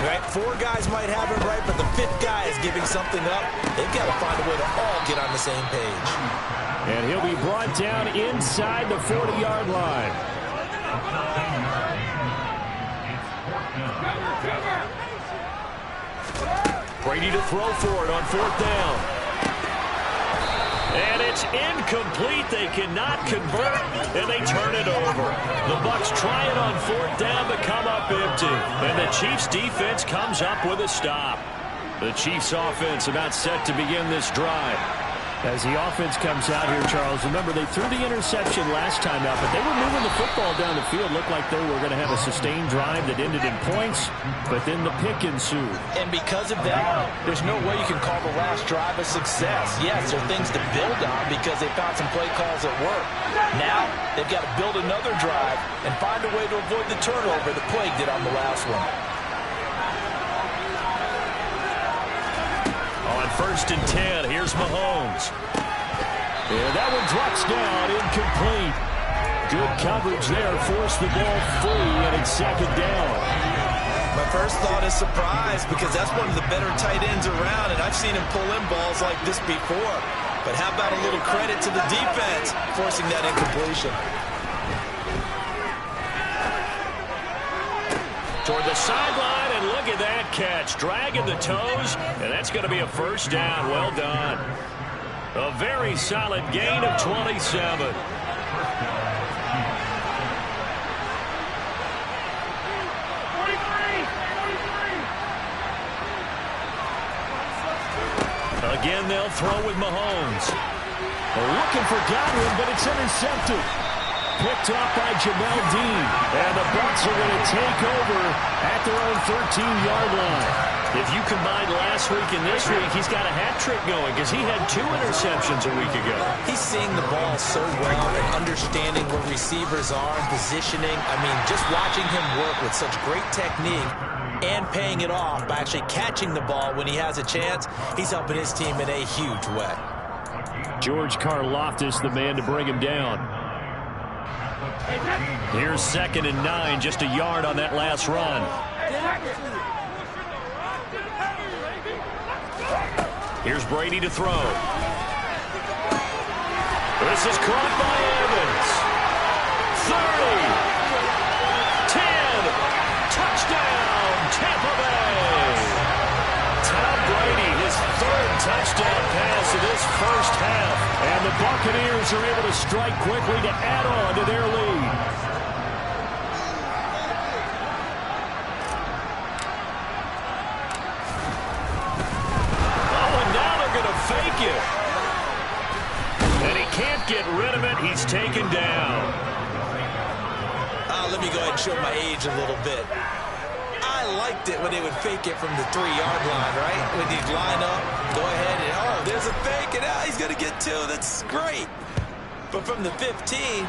Right? 4 guys might have it right, but the 5th guy is giving something up. They've got to find a way to all get on the same page. And he'll be brought down inside the 40-yard line. Brady to throw for it on 4th down. And it's incomplete. They cannot convert, and they turn it over. The Bucs try it on 4th down to come up empty. And the Chiefs' defense comes up with a stop. The Chiefs' offense about set to begin this drive. As the offense comes out here, Charles, remember they threw the interception last time out, but they were moving the football down the field. Looked like they were going to have a sustained drive that ended in points, but then the pick ensued. And because of that, there's no way you can call the last drive a success. Yes, there are things to build on because they found some play calls that work. Now, they've got to build another drive and find a way to avoid the turnover that plagued it on the last one. On 1st and 10, here's Mahomes. And that one drops down, incomplete. Good coverage there, forced the ball free, and it's 2nd down. My first thought is surprise because that's one of the better tight ends around, and I've seen him pull in balls like this before. But how about a little credit to the defense forcing that incompletion? Toward the sideline, and look at that catch. Dragging the toes, and that's going to be a 1st down. Well done. A very solid gain of 27. Again, they'll throw with Mahomes. Looking for Godwin, but it's intercepted. Picked off by Jamel Dean. And the Bucs are going to take over at their own 13-yard line. If you combine last week and this week, he's got a hat trick going because he had 2 interceptions a week ago. He's seeing the ball so well and understanding where receivers are and positioning. I mean, just watching him work with such great technique and paying it off by actually catching the ball when he has a chance, he's helping his team in a huge way. George Karlaftis, the man to bring him down. Here's 2nd and 9, just a yard on that last run. Here's Brady to throw. This is caught by Evans. 30. 10. Touchdown, Tampa Bay. Tom Brady, his 3rd touchdown pass of this first half. And the Buccaneers are able to strike quickly to add on to their lead. Oh, and now they're going to fake it. And he can't get rid of it. He's taken down. Let me go ahead and show my age a little bit. I liked it when they would fake it from the 3-yard line, right? When they'd line up, go ahead and, oh, there's a fake, and he's going to get 2. That's great. But from the 15,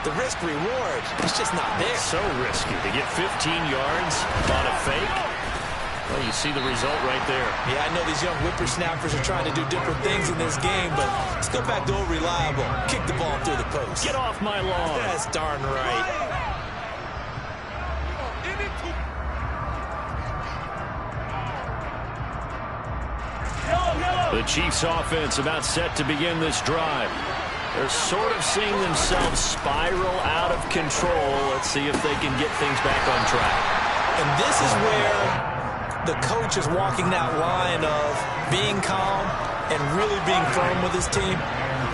the risk-reward is just not there. So risky to get 15 yards on a fake. Well, you see the result right there. Yeah, I know these young whippersnappers are trying to do different things in this game, but let's go back to old reliable. Kick the ball through the post. Get off my lawn. That's darn right. The Chiefs offense about set to begin this drive. They're sort of seeing themselves spiral out of control. Let's see if they can get things back on track. And this is where the coach is walking that line of being calm and really being firm with his team.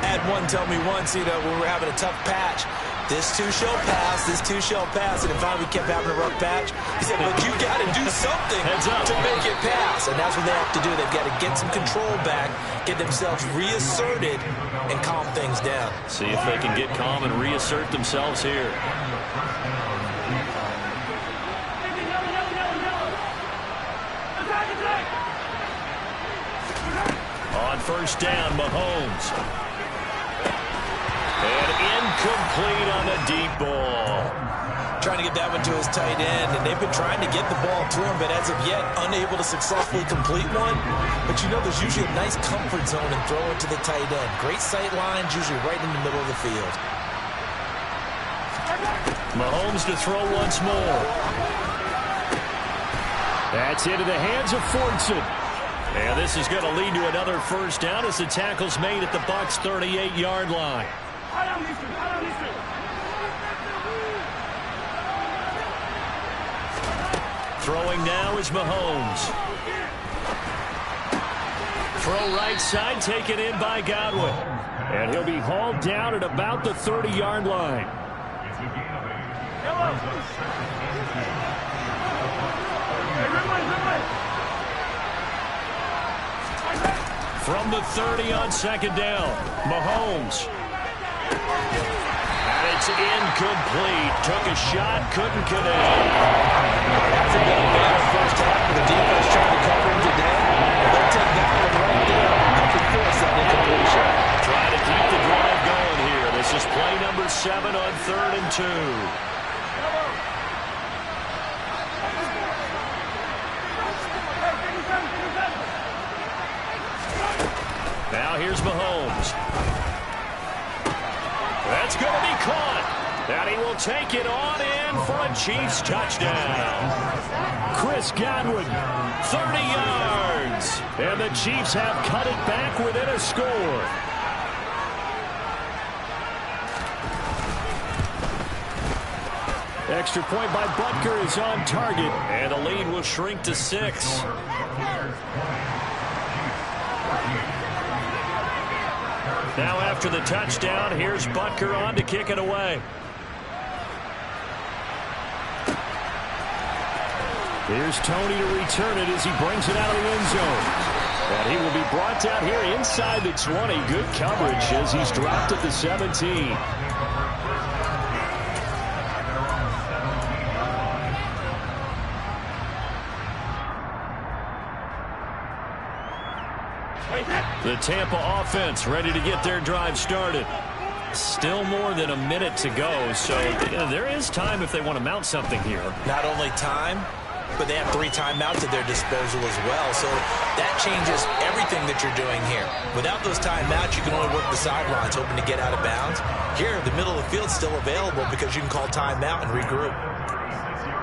I had one tell me once, when we were having a tough patch, this too shall pass, this too shall pass, and finally we kept having a rough patch. He said, but you got to do something to make it pass, and that's what they have to do. They've got to get some control back, get themselves reasserted, and calm things down. See if they can get calm and reassert themselves here. On first down, Mahomes. And incomplete on the deep ball. Trying to get that one to his tight end, and they've been trying to get the ball to him, but as of yet, unable to successfully complete one. But there's usually a nice comfort zone in throwing to the tight end. Great sight lines, usually right in the middle of the field. Mahomes to throw once more. That's into the hands of Fortson. And this is going to lead to another first down as the tackle's made at the Bucs' 38-yard line. Throwing now is Mahomes. Throw right side, taken in by Godwin. And he'll be hauled down at about the 30-yard line. From the 30 on second down, Mahomes. And it's incomplete. Took a shot, couldn't connect. Hasn't been a bad first half for the defense trying to cover him today. They'll take that one right there to force that incompletion. Trying to keep the drive going here. This is play number 7 on 3rd and 2. Now here's Mahomes. That's going to be caught. And he will take it on in for a Chiefs touchdown. Chris Godwin, 30 yards. And the Chiefs have cut it back within a score. Extra point by Butker is on target. And the lead will shrink to 6. Now after the touchdown, here's Butker on to kick it away. Here's Tony to return it as he brings it out of the end zone. And he will be brought down here inside the 20. Good coverage as he's dropped at the 17. The Tampa offense ready to get their drive started. Still more than a minute to go, so there is time if they want to mount something here. Not only time, but they have 3 timeouts at their disposal as well, so that changes everything that you're doing here. Without those timeouts, you can only work the sidelines, hoping to get out of bounds. Here, the middle of the field's still available because you can call timeout and regroup.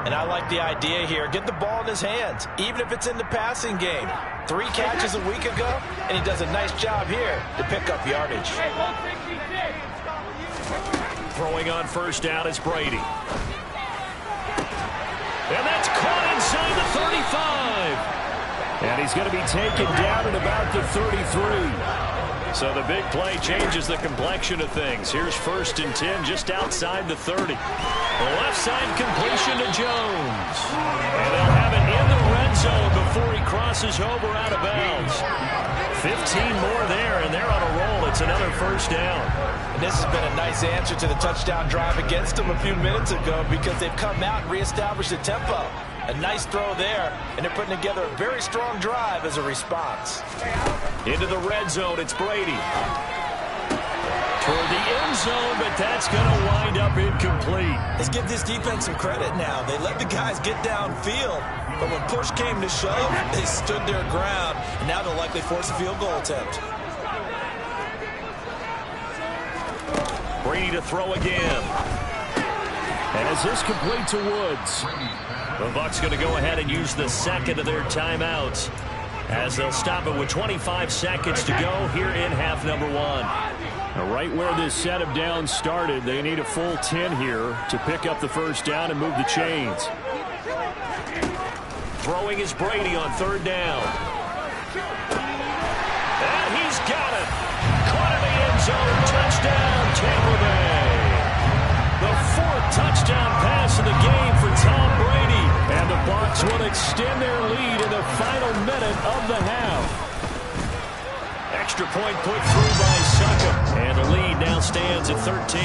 And I like the idea here. Get the ball in his hands, even if it's in the passing game. 3 catches a week ago, and he does a nice job here to pick up yardage. Throwing on first down is Brady. And that's caught inside the 35. And he's going to be taken down at about the 33. So the big play changes the complexion of things. Here's 1st and 10 just outside the 30. The left side completion to Jones. And they'll have it in the red zone before he crosses over out of bounds. 15 more there, and they're on a roll. It's another first down. And this has been a nice answer to the touchdown drive against them a few minutes ago because they've come out and reestablished the tempo. A nice throw there, and they're putting together a very strong drive as a response. Into the red zone, it's Brady. Toward the end zone, but that's going to wind up incomplete. Let's give this defense some credit now. They let the guys get downfield, but when push came to shove, they stood their ground, and now they'll likely force a field goal attempt. Brady to throw again. As this complete to Woods. The Bucs going to go ahead and use the second of their timeouts as they'll stop it with 25 seconds to go here in half number one. Now, right where this set of downs started, they need a full 10 here to pick up the first down and move the chains. Throwing is Brady on third down. And he's got it. Caught in the end zone. Touchdown, Tampa Bay. The fourth touchdown pass of the game for Tom Brady. And the Bucs will extend their lead in the final minute of the half. Extra point put through by Succop. And the lead now stands at 13.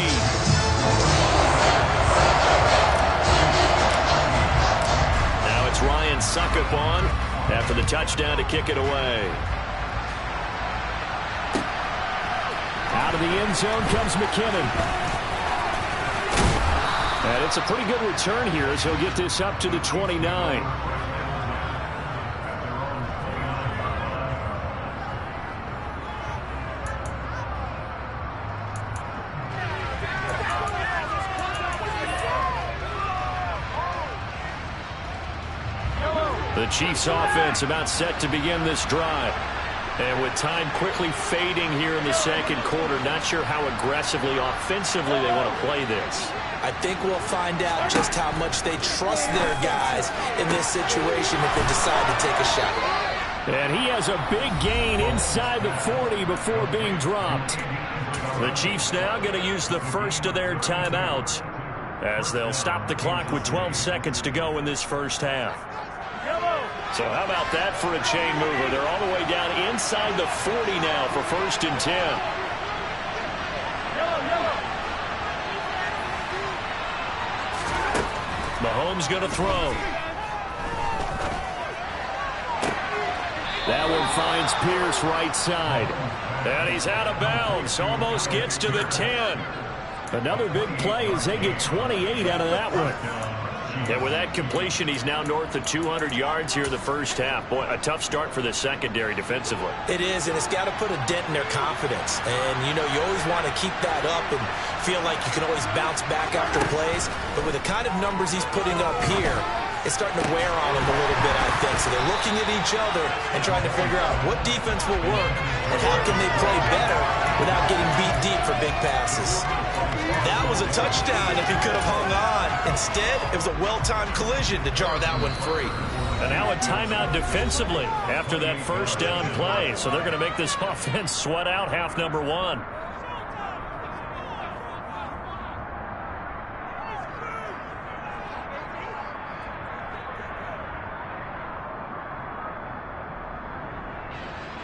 Now it's Ryan Succop on after the touchdown to kick it away. Out of the end zone comes McKinnon. And it's a pretty good return here as he'll get this up to the 29. The Chiefs offense about set to begin this drive. And with time quickly fading here in the second quarter, not sure how aggressively, offensively they want to play this. I think we'll find out just how much they trust their guys in this situation if they decide to take a shot. And he has a big gain inside the 40 before being dropped. The Chiefs now going to use the first of their timeouts as they'll stop the clock with 12 seconds to go in this first half. So how about that for a chain mover? They're all the way down inside the 40 now for first and 10. Mahomes going to throw. That one finds Pierce right side. And he's out of bounds. Almost gets to the 10. Another big play as they get 28 out of that one. And with that completion, he's now north of 200 yards here in the first half. Boy, a tough start for the secondary defensively. It is, and it's got to put a dent in their confidence. And, you know, you always want to keep that up and feel like you can always bounce back after plays. But with the kind of numbers he's putting up here, it's starting to wear on them a little bit, I think. So they're looking at each other and trying to figure out what defense will work and how can they play better without getting beat deep for big passes. That was a touchdown if he could have hung on. Instead, it was a well-timed collision to jar that one free. And now a timeout defensively after that first down play. So they're going to make this offense sweat out half number one.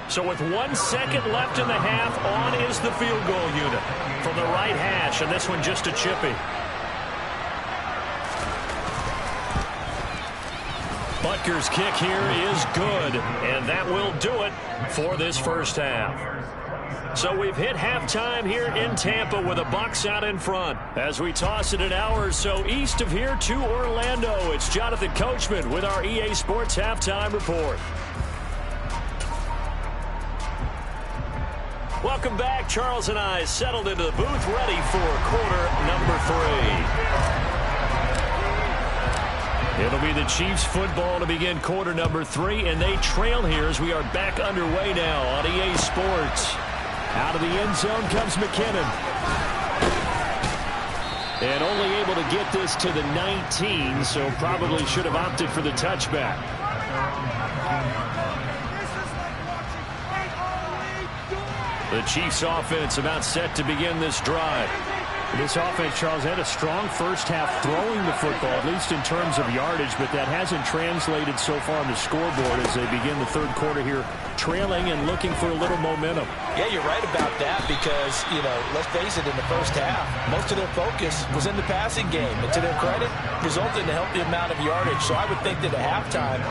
So with 1 second left in the half, on is the field goal unit from the right hash, and this one just a chippy. Butker's kick here is good, and that will do it for this first half. So we've hit halftime here in Tampa with the Bucs out in front. As we toss it an hour or so east of here to Orlando, it's Jonathan Coachman with our EA Sports Halftime Report. Welcome back. Charles and I settled into the booth ready for quarter number 3. It'll be the Chiefs football to begin quarter number 3, and they trail here as we are back underway now on EA Sports. Out of the end zone comes McKinnon. And only able to get this to the 19, so probably should have opted for the touchback. The Chiefs offense about set to begin this drive. This offense, Charles, had a strong first half throwing the football, at least in terms of yardage, but that hasn't translated so far on the scoreboard as they begin the third quarter here trailing and looking for a little momentum. Yeah, you're right about that because, let's face it, in the first half, most of their focus was in the passing game. And to their credit, resulted in a healthy amount of yardage. So I would think that at halftime,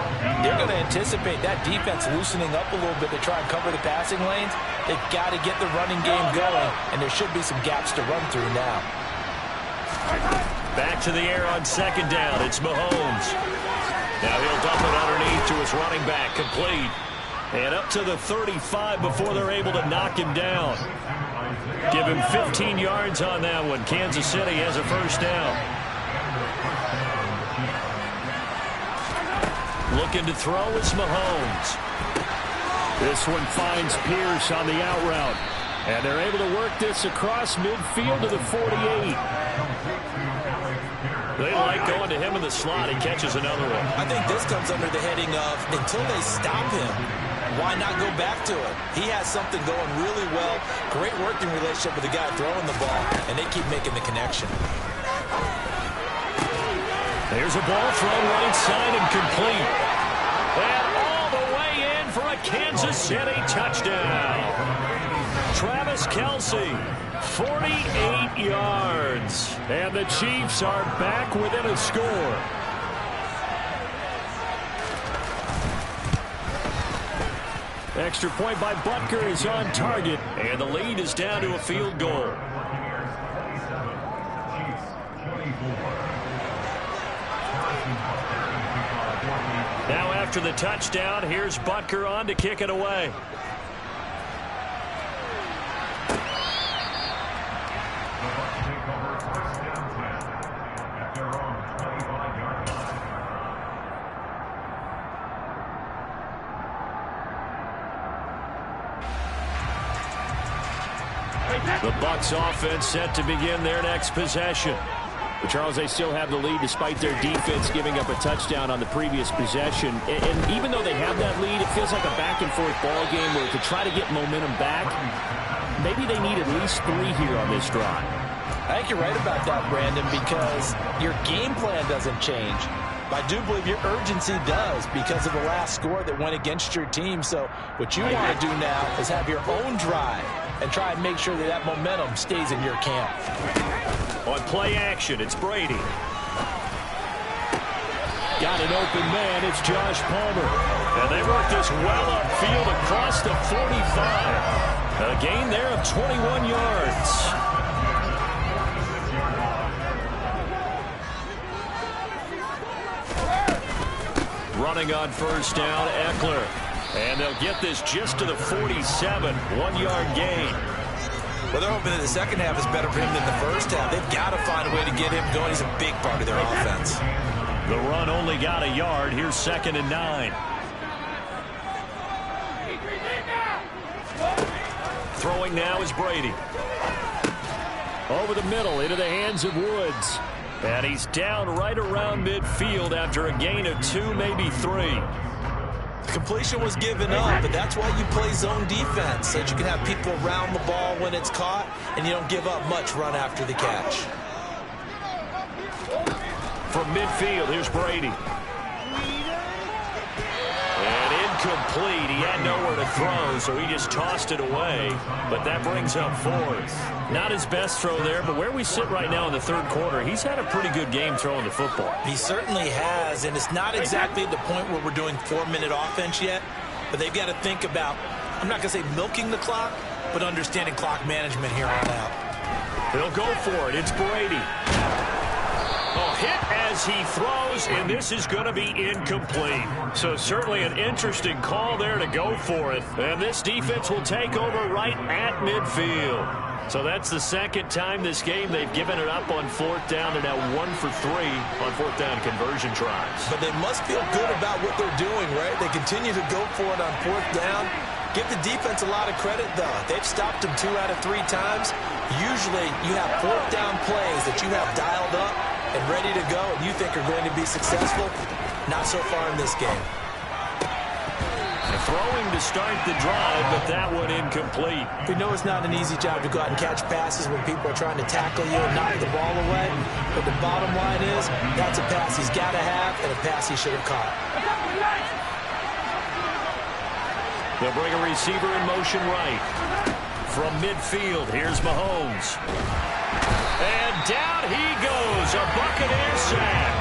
they're going to anticipate that defense loosening up a little bit to try and cover the passing lanes. They've got to get the running game going, and there should be some gaps to run through now. Back to the air on second down. It's Mahomes. Now he'll dump it underneath to his running back. Complete. And up to the 35 before they're able to knock him down. Give him 15 yards on that one. Kansas City has a first down. Looking to throw is Mahomes. This one finds Pierce on the out route. And they're able to work this across midfield to the 48. They like going to him in the slot. He catches another one. I think this comes under the heading of until they stop him, why not go back to it? He has something going really well. Great working relationship with the guy throwing the ball, and they keep making the connection. There's a ball thrown right side and complete. And all the way in for a Kansas City touchdown. Travis Kelce, 48 yards. And the Chiefs are back within a score. Extra point by Butker is on target, and the lead is down to a field goal. Now after the touchdown, here's Butker on to kick it away. The Bucs offense set to begin their next possession. But Charles, they still have the lead despite their defense giving up a touchdown on the previous possession. And even though they have that lead, it feels like a back-and-forth ball game where to try to get momentum back, maybe they need at least 3 here on this drive. I think you're right about that, Brandon, because your game plan doesn't change. I do believe your urgency does because of the last score that went against your team. So what you want to do now is have your own drive and try and make sure that that momentum stays in your camp. On play action, it's Brady. Got an open man, it's Josh Palmer. And they work this well upfield across the 45. A gain there of 21 yards. Running on first down, Eckler. And they'll get this just to the 47. 1-yard gain. Well, they're hoping that the second half is better for him than the first half. They've got to find a way to get him going. He's a big part of their offense. The run only got a yard. Here's 2nd and 9. Throwing now is Brady. Over the middle into the hands of Woods. And he's down right around midfield after a gain of 2, maybe 3. Completion was given up, but that's why you play zone defense, so that you can have people around the ball when it's caught, and you don't give up much run after the catch. From midfield, here's Brady. And incomplete. He had nowhere to throw, so he just tossed it away. But that brings up 4th. Not his best throw there, but where we sit right now in the 3rd quarter, he's had a pretty good game throwing the football. He certainly has, and it's not exactly the point where we're doing 4-minute offense yet, but they've got to think about, I'm not going to say milking the clock, but understanding clock management here on out. He'll go for it. It's Brady. Oh, hit as he throws, and this is going to be incomplete. So certainly an interesting call there to go for it. And this defense will take over right at midfield. So that's the 2nd time this game they've given it up on 4th down. They're now 1 for 3 on 4th down conversion tries. But they must feel good about what they're doing, right? They continue to go for it on 4th down. Give the defense a lot of credit, though. They've stopped them 2 out of 3 times. Usually you have 4th down plays that you have dialed up and ready to go and you think are going to be successful. Not so far in this game. Throwing to start the drive, but that one incomplete. We know it's not an easy job to go out and catch passes when people are trying to tackle you and knock the ball away. But the bottom line is, that's a pass he's got to have and a pass he should have caught. They'll bring a receiver in motion right. From midfield, here's Mahomes. And down he goes, a Buccaneer sack.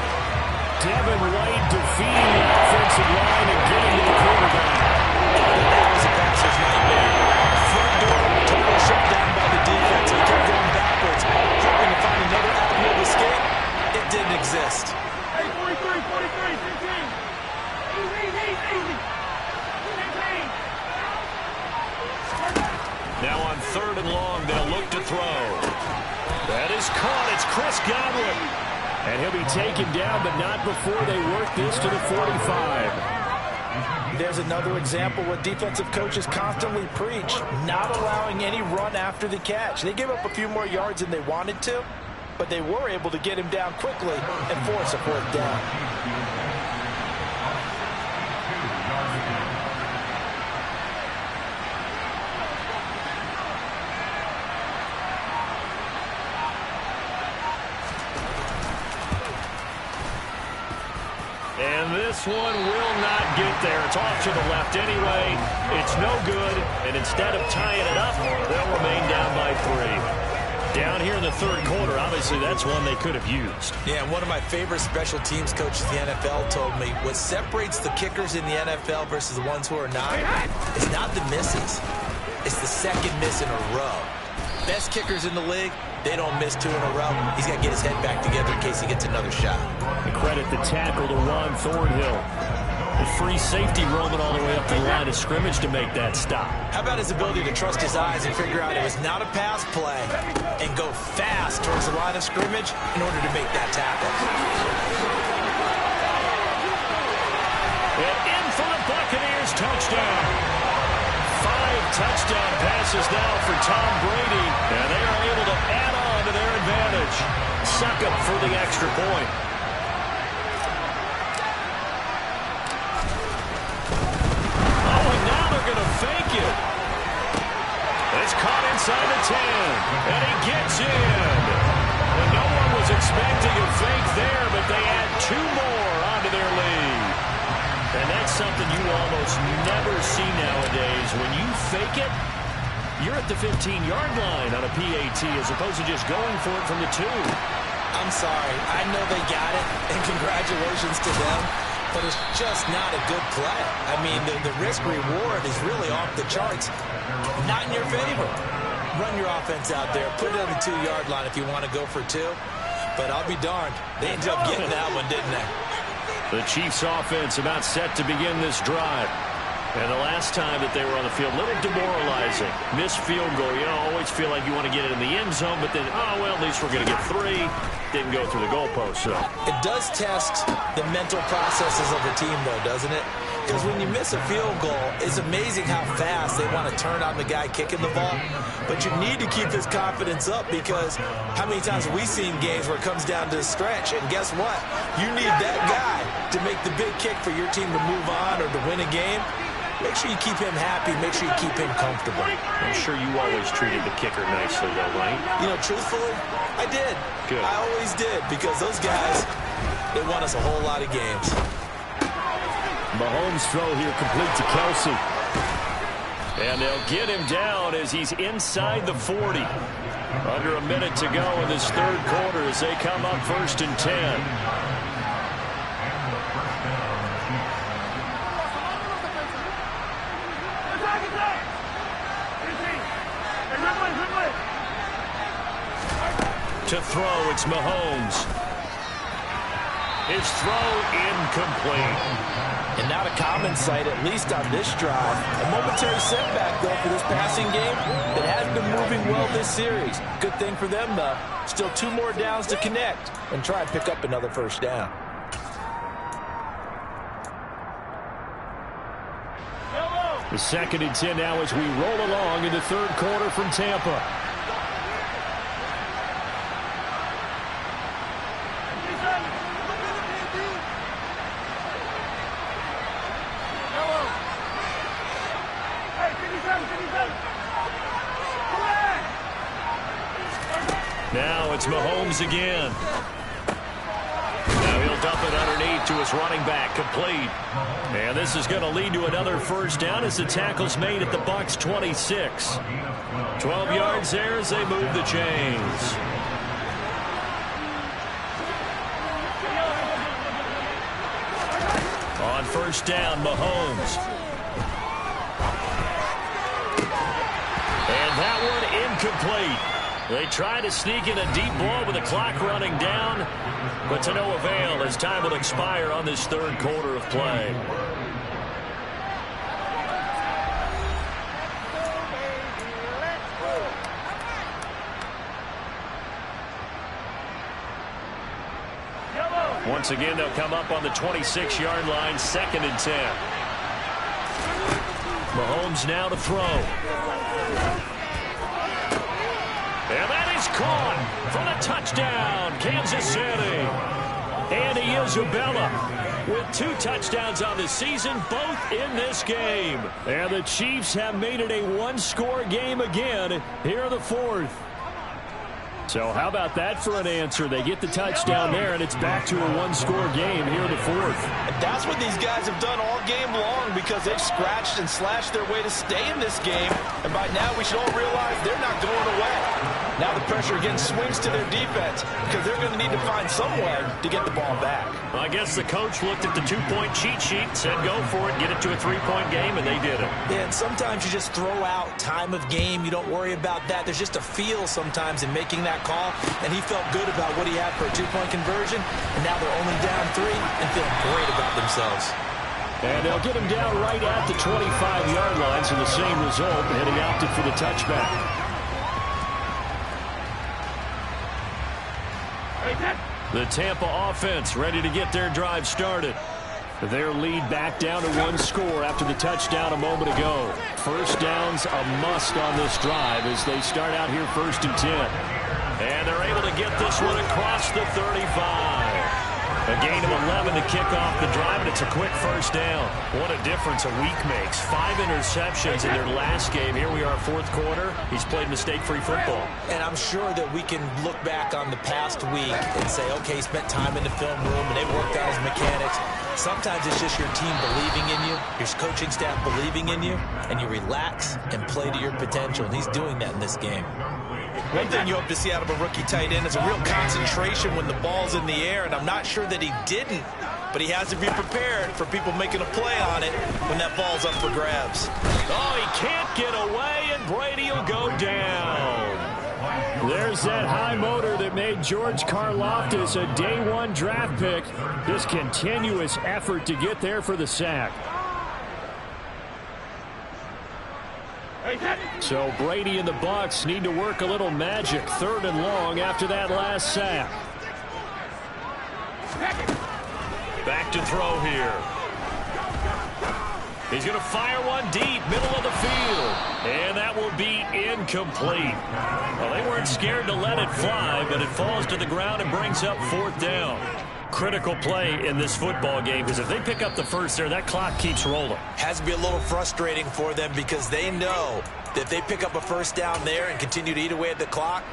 Devin White defeating the offensive line and getting to the quarterback. That was a passer's nightmare. Front door, total shutdown by the defense. He kept going backwards, hoping to find another avenue of escape. It didn't exist. Hey, 43, 43, 15. Easy. Now on 3rd and long, they'll look to throw. That is caught. It's Chris Godwin. And he'll be taken down, but not before they work this to the 45. There's another example what defensive coaches constantly preach, not allowing any run after the catch. They gave up a few more yards than they wanted to, but they were able to get him down quickly and force a 4th down. And this one will not get there. It's off to the left anyway. It's no good. And instead of tying it up, they'll remain down by 3. Down here in the 3rd quarter, obviously that's one they could have used. Yeah, one of my favorite special teams coaches in the NFL told me what separates the kickers in the NFL versus the ones who are not is not the misses. It's the second miss in a row. Best kickers in the league, they don't miss 2 in a row. He's got to get his head back together in case he gets another shot. And credit the tackle to Ron Thornhill. The free safety roaming all the way up to the line of scrimmage to make that stop. How about his ability to trust his eyes and figure out it was not a pass play and go fast towards the line of scrimmage in order to make that tackle. And in for the Buccaneers touchdown. 5 touchdown passes now for Tom Brady, and they are able to add on to their advantage. Suck up for the extra point. Oh, and now they're going to fake it. It's caught inside the 10, and he gets in. And no one was expecting a fake there, but they add 2 more onto their lead. And that's something you almost never see nowadays. When you fake it, you're at the 15-yard line on a PAT as opposed to just going for it from the 2. I'm sorry. I know they got it, and congratulations to them, but it's just not a good play. I mean, the risk-reward is really off the charts. Not in your favor. Run your offense out there. Put it on the 2-yard line if you want to go for 2. But I'll be darned. They ended up getting that one, didn't they? The Chiefs offense about set to begin this drive. And the last time that they were on the field, a little demoralizing. Missed field goal. You know, always feel like you want to get it in the end zone, but then, oh, well, at least we're going to get 3. Didn't go through the goalpost, so. It does test the mental processes of a team, though, doesn't it? Because when you miss a field goal, it's amazing how fast they want to turn on the guy kicking the ball. But you need to keep his confidence up because how many times have we seen games where it comes down to a stretch? And guess what? You need that guy to make the big kick for your team to move on or to win a game. Make sure you keep him happy. Make sure you keep him comfortable. I'm sure you always treated the kicker nicely, though, right? You know, truthfully, I did. Good. I always did because those guys, they won us a whole lot of games. Mahomes' throw here complete to Kelsey. And they'll get him down as he's inside the 40. Under a minute to go in this 3rd quarter as they come up 1st and 10. To throw, it's Mahomes. His throw incomplete. And not a common sight, at least on this drive. A momentary setback, though, for this passing game that has been moving well this series. Good thing for them, though. Still 2 more downs to connect and try and pick up another 1st down. The 2nd and 10 now as we roll along in the 3rd quarter from Tampa. Now it's Mahomes again. Now he'll He'll dump it underneath to his running back, complete. And this is going to lead to another first down as the tackle's made at the Bucs 26. 12 yards there as they move the chains. On first down, Mahomes. And that one incomplete. They try to sneak in a deep ball with the clock running down, but to no avail as time will expire on this third quarter of play. Once again, they'll come up on the 26-yard line, 2nd and 10. Mahomes now to throw. And that is caught for the touchdown, Kansas City. Andy Isabella with 2 touchdowns on the season, both in this game. And the Chiefs have made it a one-score game again here in the 4th. So how about that for an answer? They get the touchdown there, and it's back to a one-score game here in the 4th. And that's what these guys have done all game long because they've scratched and slashed their way to stay in this game. And by now we should all realize they're not going away. Now the pressure again swings to their defense because they're going to need to find some way to get the ball back. Well, I guess the coach looked at the 2-point cheat sheet, said go for it, get it to a 3-point game, and they did it. Yeah, and sometimes you just throw out time of game. You don't worry about that. There's just a feel sometimes in making that call, and he felt good about what he had for a 2-point conversion, and now they're only down 3 and feeling great about themselves. And they'll get him down right at the 25-yard line, so the same result, and he opted for the touchback. The Tampa offense ready to get their drive started. Their lead back down to 1 score after the touchdown a moment ago. First down's a must on this drive as they start out here 1st and 10. And they're able to get this one across the 35. A gain of 11 to kick off the drive, and it's a quick first down. What a difference a week makes. 5 interceptions in their last game. Here we are, 4th quarter. He's played mistake-free football. And I'm sure that we can look back on the past week and say, okay, he spent time in the film room, and they've worked out his mechanics. Sometimes it's just your team believing in you, your coaching staff believing in you, and you relax and play to your potential, and he's doing that in this game. One thing you hope to see out of a rookie tight end is a real concentration when the ball's in the air, and I'm not sure that he didn't, but he has to be prepared for people making a play on it when that ball's up for grabs. Oh, he can't get away, and Brady will go down. There's that high motor that made George Karlaftis a day 1 draft pick. This continuous effort to get there for the sack. So Brady and the Bucs need to work a little magic. 3rd and long after that last sack. Back to throw here. He's going to fire one deep, middle of the field. And that will be incomplete. Well, they weren't scared to let it fly, but it falls to the ground and brings up 4th down. Critical play in this football game because if they pick up the first there, that clock keeps rolling. Has to be a little frustrating for them because they know that if they pick up a first down there and continue to eat away at the clock,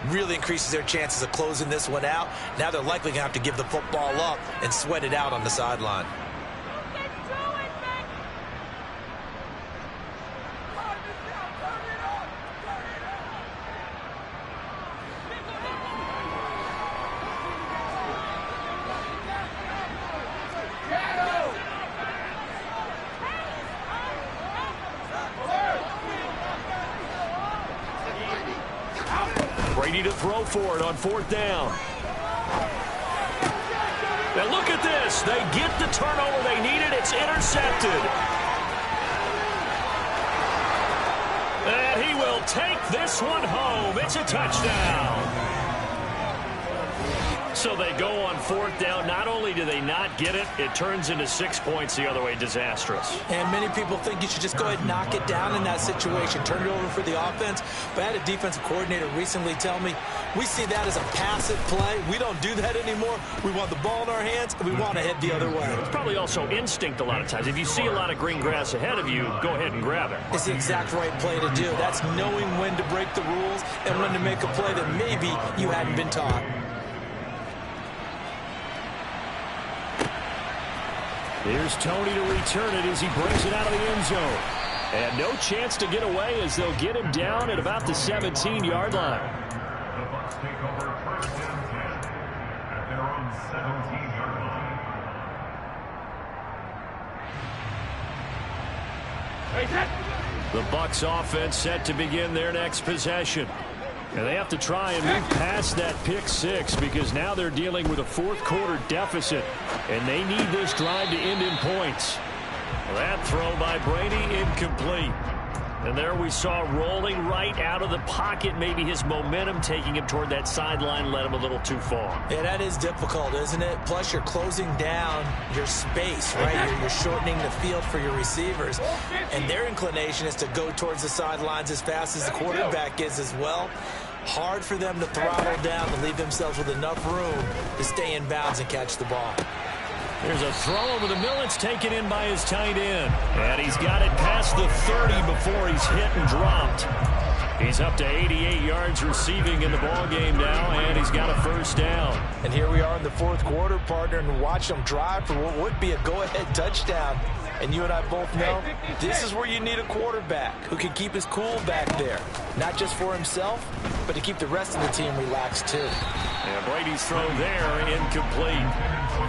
really increases their chances of closing this one out. Now they're likely going to have to give the football up and sweat it out on the sideline. Brady to throw for it on 4th down. Now look at this. They get the turnover they needed. It's intercepted. And he will take this one home. It's a touchdown. So they go on 4th down. Not only do they not get it, it turns into 6 points the other way. Disastrous. And many people think you should just go ahead and knock it down in that situation. Turn it over for the offense. But I had a defensive coordinator recently tell me, we see that as a passive play. We don't do that anymore. We want the ball in our hands, and we want to head the other way. It's probably also instinct a lot of times. If you see a lot of green grass ahead of you, go ahead and grab it. It's the exact right play to do. That's knowing when to break the rules and when to make a play that maybe you hadn't been taught. Here's Tony to return it as he brings it out of the end zone. And no chance to get away as they'll get him down at about the 17-yard line. The Bucs take over first and 10 at their own 17-yard line. The Bucs offense set to begin their next possession. And they have to try and move past that pick six because now they're dealing with a fourth-quarter deficit. And they need this drive to end in points. That throw by Brady incomplete. And there we saw rolling right out of the pocket. Maybe his momentum taking him toward that sideline led him a little too far. Yeah, that is difficult, isn't it? Plus, you're closing down your space, right? You're shortening the field for your receivers. And their inclination is to go towards the sidelines as fast as the quarterback is as well. Hard for them to throttle down to leave themselves with enough room to stay in bounds and catch the ball. There's a throw over the middle. It's taken in by his tight end. And he's got it past the 30 before he's hit and dropped. He's up to 88 yards receiving in the ballgame now, and he's got a first down. And here we are in the fourth quarter, partner, and watch them drive for what would be a go-ahead touchdown. And you and I both know this is where you need a quarterback who can keep his cool back there. Not just for himself, but to keep the rest of the team relaxed too. And Brady's throw there, incomplete.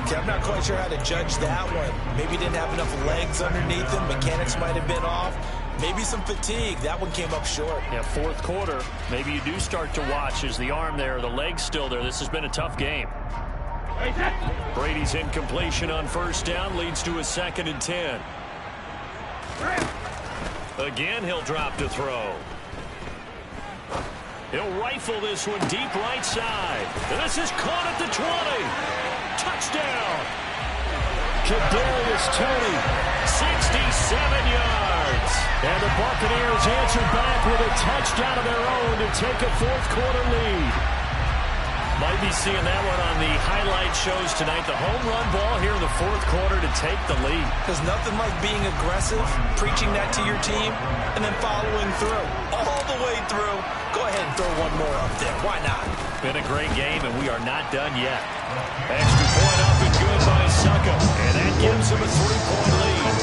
Okay, I'm not quite sure how to judge that one. Maybe he didn't have enough legs underneath him. Mechanics might have been off. Maybe some fatigue. That one came up short. Yeah, fourth quarter. Maybe you do start to watch as the arm there, the leg's still there. This has been a tough game. Brady's incompletion on first down leads to a 2nd and 10. Again, he'll drop to throw. He'll rifle this one deep right side. And this is caught at the 20. Touchdown. Kadarius Toney, 67 yards. And the Buccaneers answer back with a touchdown of their own to take a fourth-quarter lead. Might be seeing that one on the highlight shows tonight. The home run ball here in the fourth quarter to take the lead. There's nothing like being aggressive, preaching that to your team, and then following through. All the way through. Go ahead and throw one more up there. Why not? Been a great game, and we are not done yet. Extra point up and good by Succa. And that gives him a 3-point lead.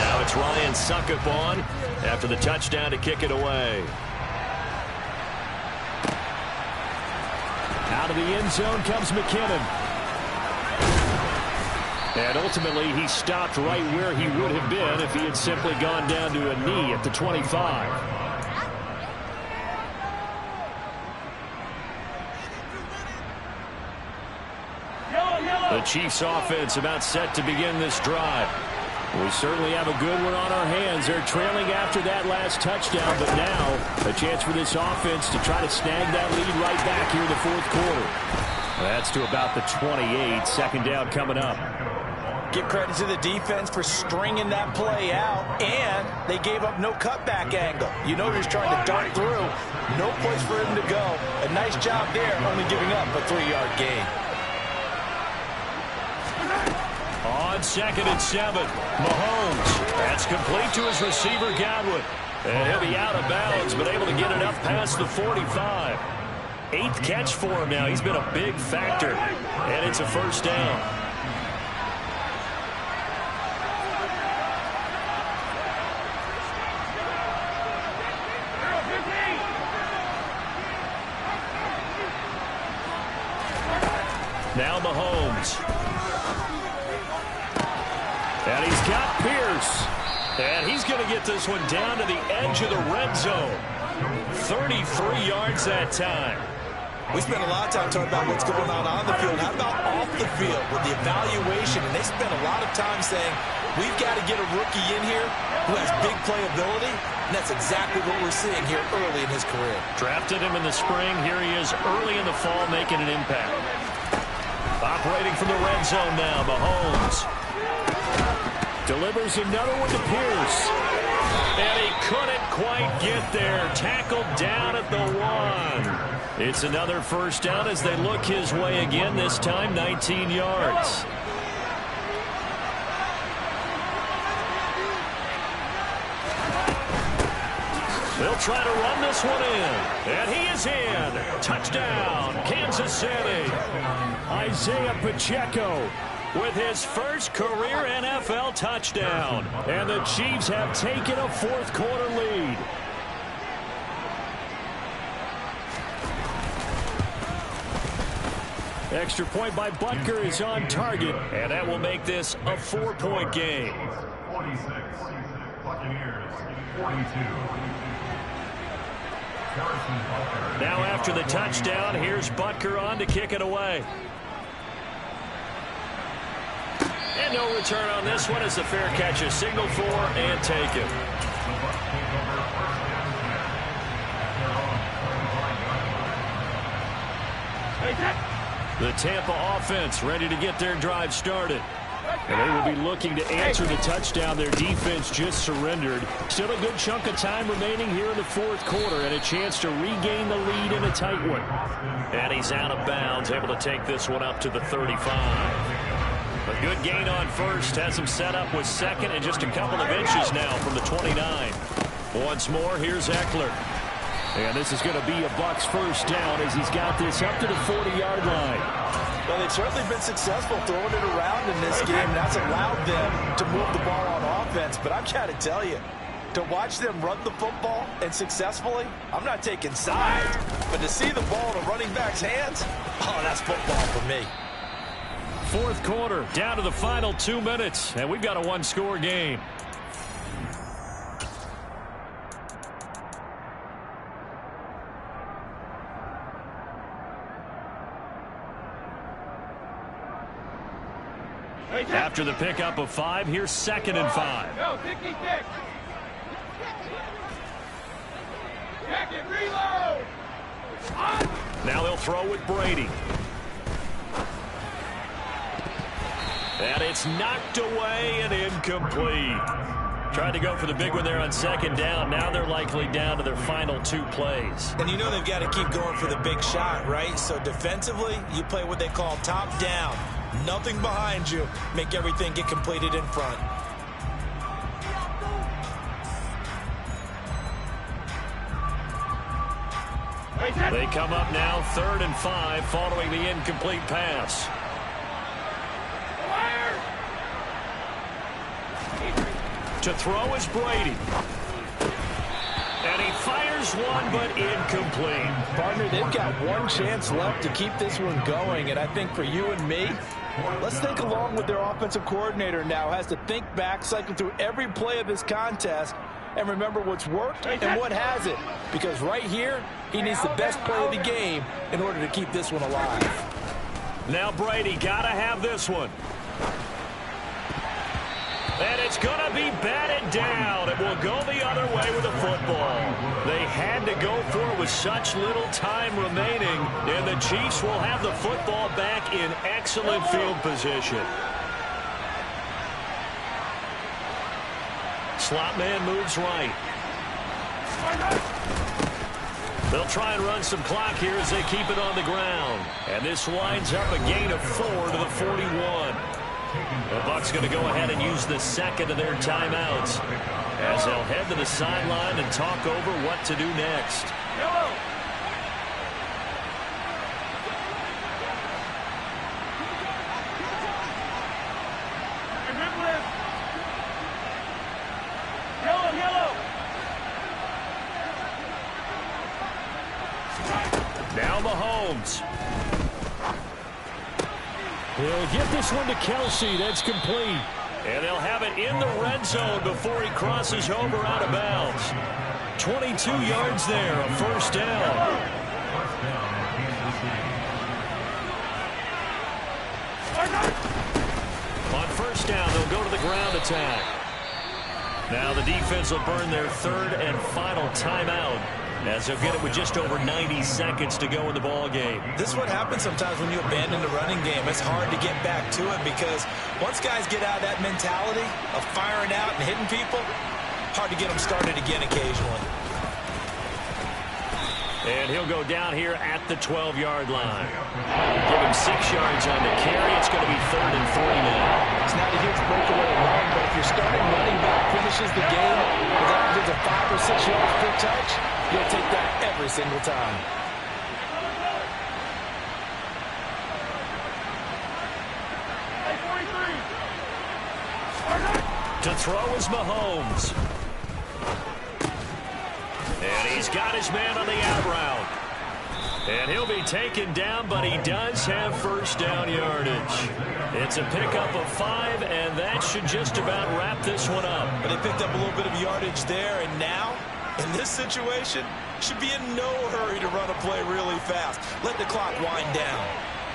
Now it's Ryan Suckup on after the touchdown to kick it away. Out of the end zone comes McKinnon. And ultimately, he stopped right where he would have been if he had simply gone down to a knee at the 25. The Chiefs offense about set to begin this drive. We certainly have a good one on our hands. They're trailing after that last touchdown, but now a chance for this offense to try to snag that lead right back here in the fourth quarter. That's to about the 28. 2nd down coming up. Give credit to the defense for stringing that play out, and they gave up no cutback angle. You know he's trying to dart through. No place for him to go. A nice job there, only giving up a 3-yard gain. On 2nd and 7, Mahomes. That's complete to his receiver, Godwin. And he'll be out of bounds, but able to get it up past the 45. 8th catch for him now. He's been a big factor. And it's a first down. Now Mahomes. And he's got Pierce. And he's going to get this one down to the edge of the red zone. 33 yards that time. We spent a lot of time talking about what's going on the field. How about off the field with the evaluation? And they spent a lot of time saying, we've got to get a rookie in here who has big playability. And that's exactly what we're seeing here early in his career. Drafted him in the spring. Here he is early in the fall making an impact. Operating from the red zone now, Mahomes. Delivers another one to Pierce. And he couldn't quite get there. Tackled down at the 1. It's another first down as they look his way again, this time 19 yards. They'll try to run this one in. And he is in. Touchdown, Kansas City. Isaiah Pacheco with his first career NFL touchdown. And the Chiefs have taken a fourth-quarter lead. Extra point by Butker is on target, and that will make this a 4-point game. 46, Buccaneers 42. Now after the touchdown, here's Butker on to kick it away. And no return on this one as the fair catch is signaled for and taken. The Tampa offense ready to get their drive started. And they will be looking to answer the touchdown their defense just surrendered. Still a good chunk of time remaining here in the fourth quarter and a chance to regain the lead in a tight one. And he's out of bounds, able to take this one up to the 35. A good gain on first, has him set up with second and just a couple of inches now from the 29. Once more, here's Eckler. And this is going to be a Bucs first down as he's got this up to the 40-yard line. Well, they've certainly been successful throwing it around in this game. That's allowed them to move the ball on offense. But I've got to tell you, to watch them run the football and successfully, I'm not taking sides. But to see the ball in a running back's hands, oh, that's football for me. Fourth quarter, down to the final 2 minutes, and we've got a one-score game. After the pickup of 5, here's 2nd and 5. Go, Dicky Dick. Jacket, reload. Now they'll throw with Brady. And it's knocked away and incomplete. Tried to go for the big one there on 2nd down. Now they're likely down to their final 2 plays. And you know they've got to keep going for the big shot, right? So defensively, you play what they call top down. Nothing behind you. Make everything get completed in front. They come up now 3rd and 5 following the incomplete pass. To throw is Brady. And he fires one, but incomplete. Partner, they've got one chance left to keep this one going. And I think for you and me, let's think along with their offensive coordinator now. Has to think back, cycle through every play of this contest, and remember what's worked and what hasn't. Because right here, he needs the best play of the game in order to keep this one alive. Now Brady got to have this one. And it's going to be batted down. It will go the other way with the football. They had to go for it with such little time remaining. And the Chiefs will have the football back in excellent field position. Slot man moves right. They'll try and run some clock here as they keep it on the ground. And this winds up a gain of 4 to the 41. The Bucs going to go ahead and use the second of their timeouts as they'll head to the sideline and talk over what to do next. Now Mahomes. He'll get this one to Kelsey. That's complete. And they'll have it in the red zone before he crosses over out of bounds. 22 yards there, a first down. On first down, they'll go to the ground attack. Now the defense will burn their 3rd and final timeout, as they'll get it with just over 90 seconds to go in the ball game. This is what happens sometimes when you abandon the running game. It's hard to get back to it because once guys get out of that mentality of firing out and hitting people, hard to get them started again occasionally. And he'll go down here at the 12-yard line. Give him 6 yards on the carry. It's going to be 3rd and 3 now. It's not a huge breakaway run, but if your starting running back finishes the game with averages of 5 or 6 yards per touch, He'll take that every single time. To throw is Mahomes. And he's got his man on the out route. And he'll be taken down, but he does have first down yardage. It's a pickup of 5, and that should just about wrap this one up. But they picked up a little bit of yardage there, and now, in this situation, should be in no hurry to run a play really fast. Let the clock wind down.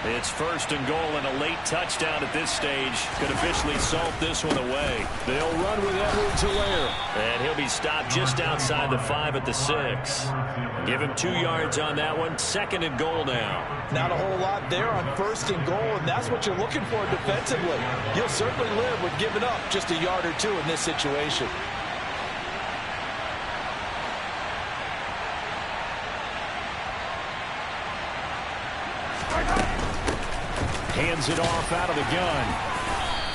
It's first and goal, and a late touchdown at this stage could officially salt this one away. They'll run with Edwards-Helaire. And he'll be stopped just outside the 5 at the 6. Give him 2 yards on that one. Second and goal now. Not a whole lot there on first and goal, and that's what you're looking for defensively. You'll certainly live with giving up just a yard or 2 in this situation. Hands it off out of the gun.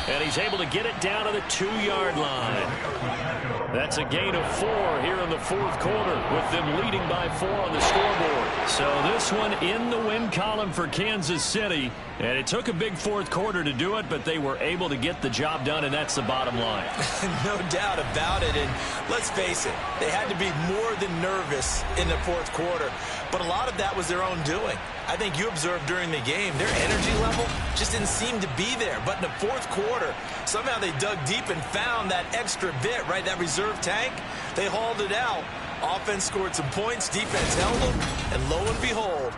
And he's able to get it down to the 2-yard line. That's a gain of 4 here in the fourth quarter, with them leading by 4 on the scoreboard. So this one in the win column for Kansas City. And it took a big fourth quarter to do it, but they were able to get the job done, and that's the bottom line. No doubt about it. And let's face it, they had to be more than nervous in the fourth quarter. But a lot of that was their own doing. I think you observed during the game, their energy level just didn't seem to be there. But in the fourth quarter, somehow they dug deep and found that extra bit, right, that reserve tank. They hauled it out. Offense scored some points, defense held them, and lo and behold,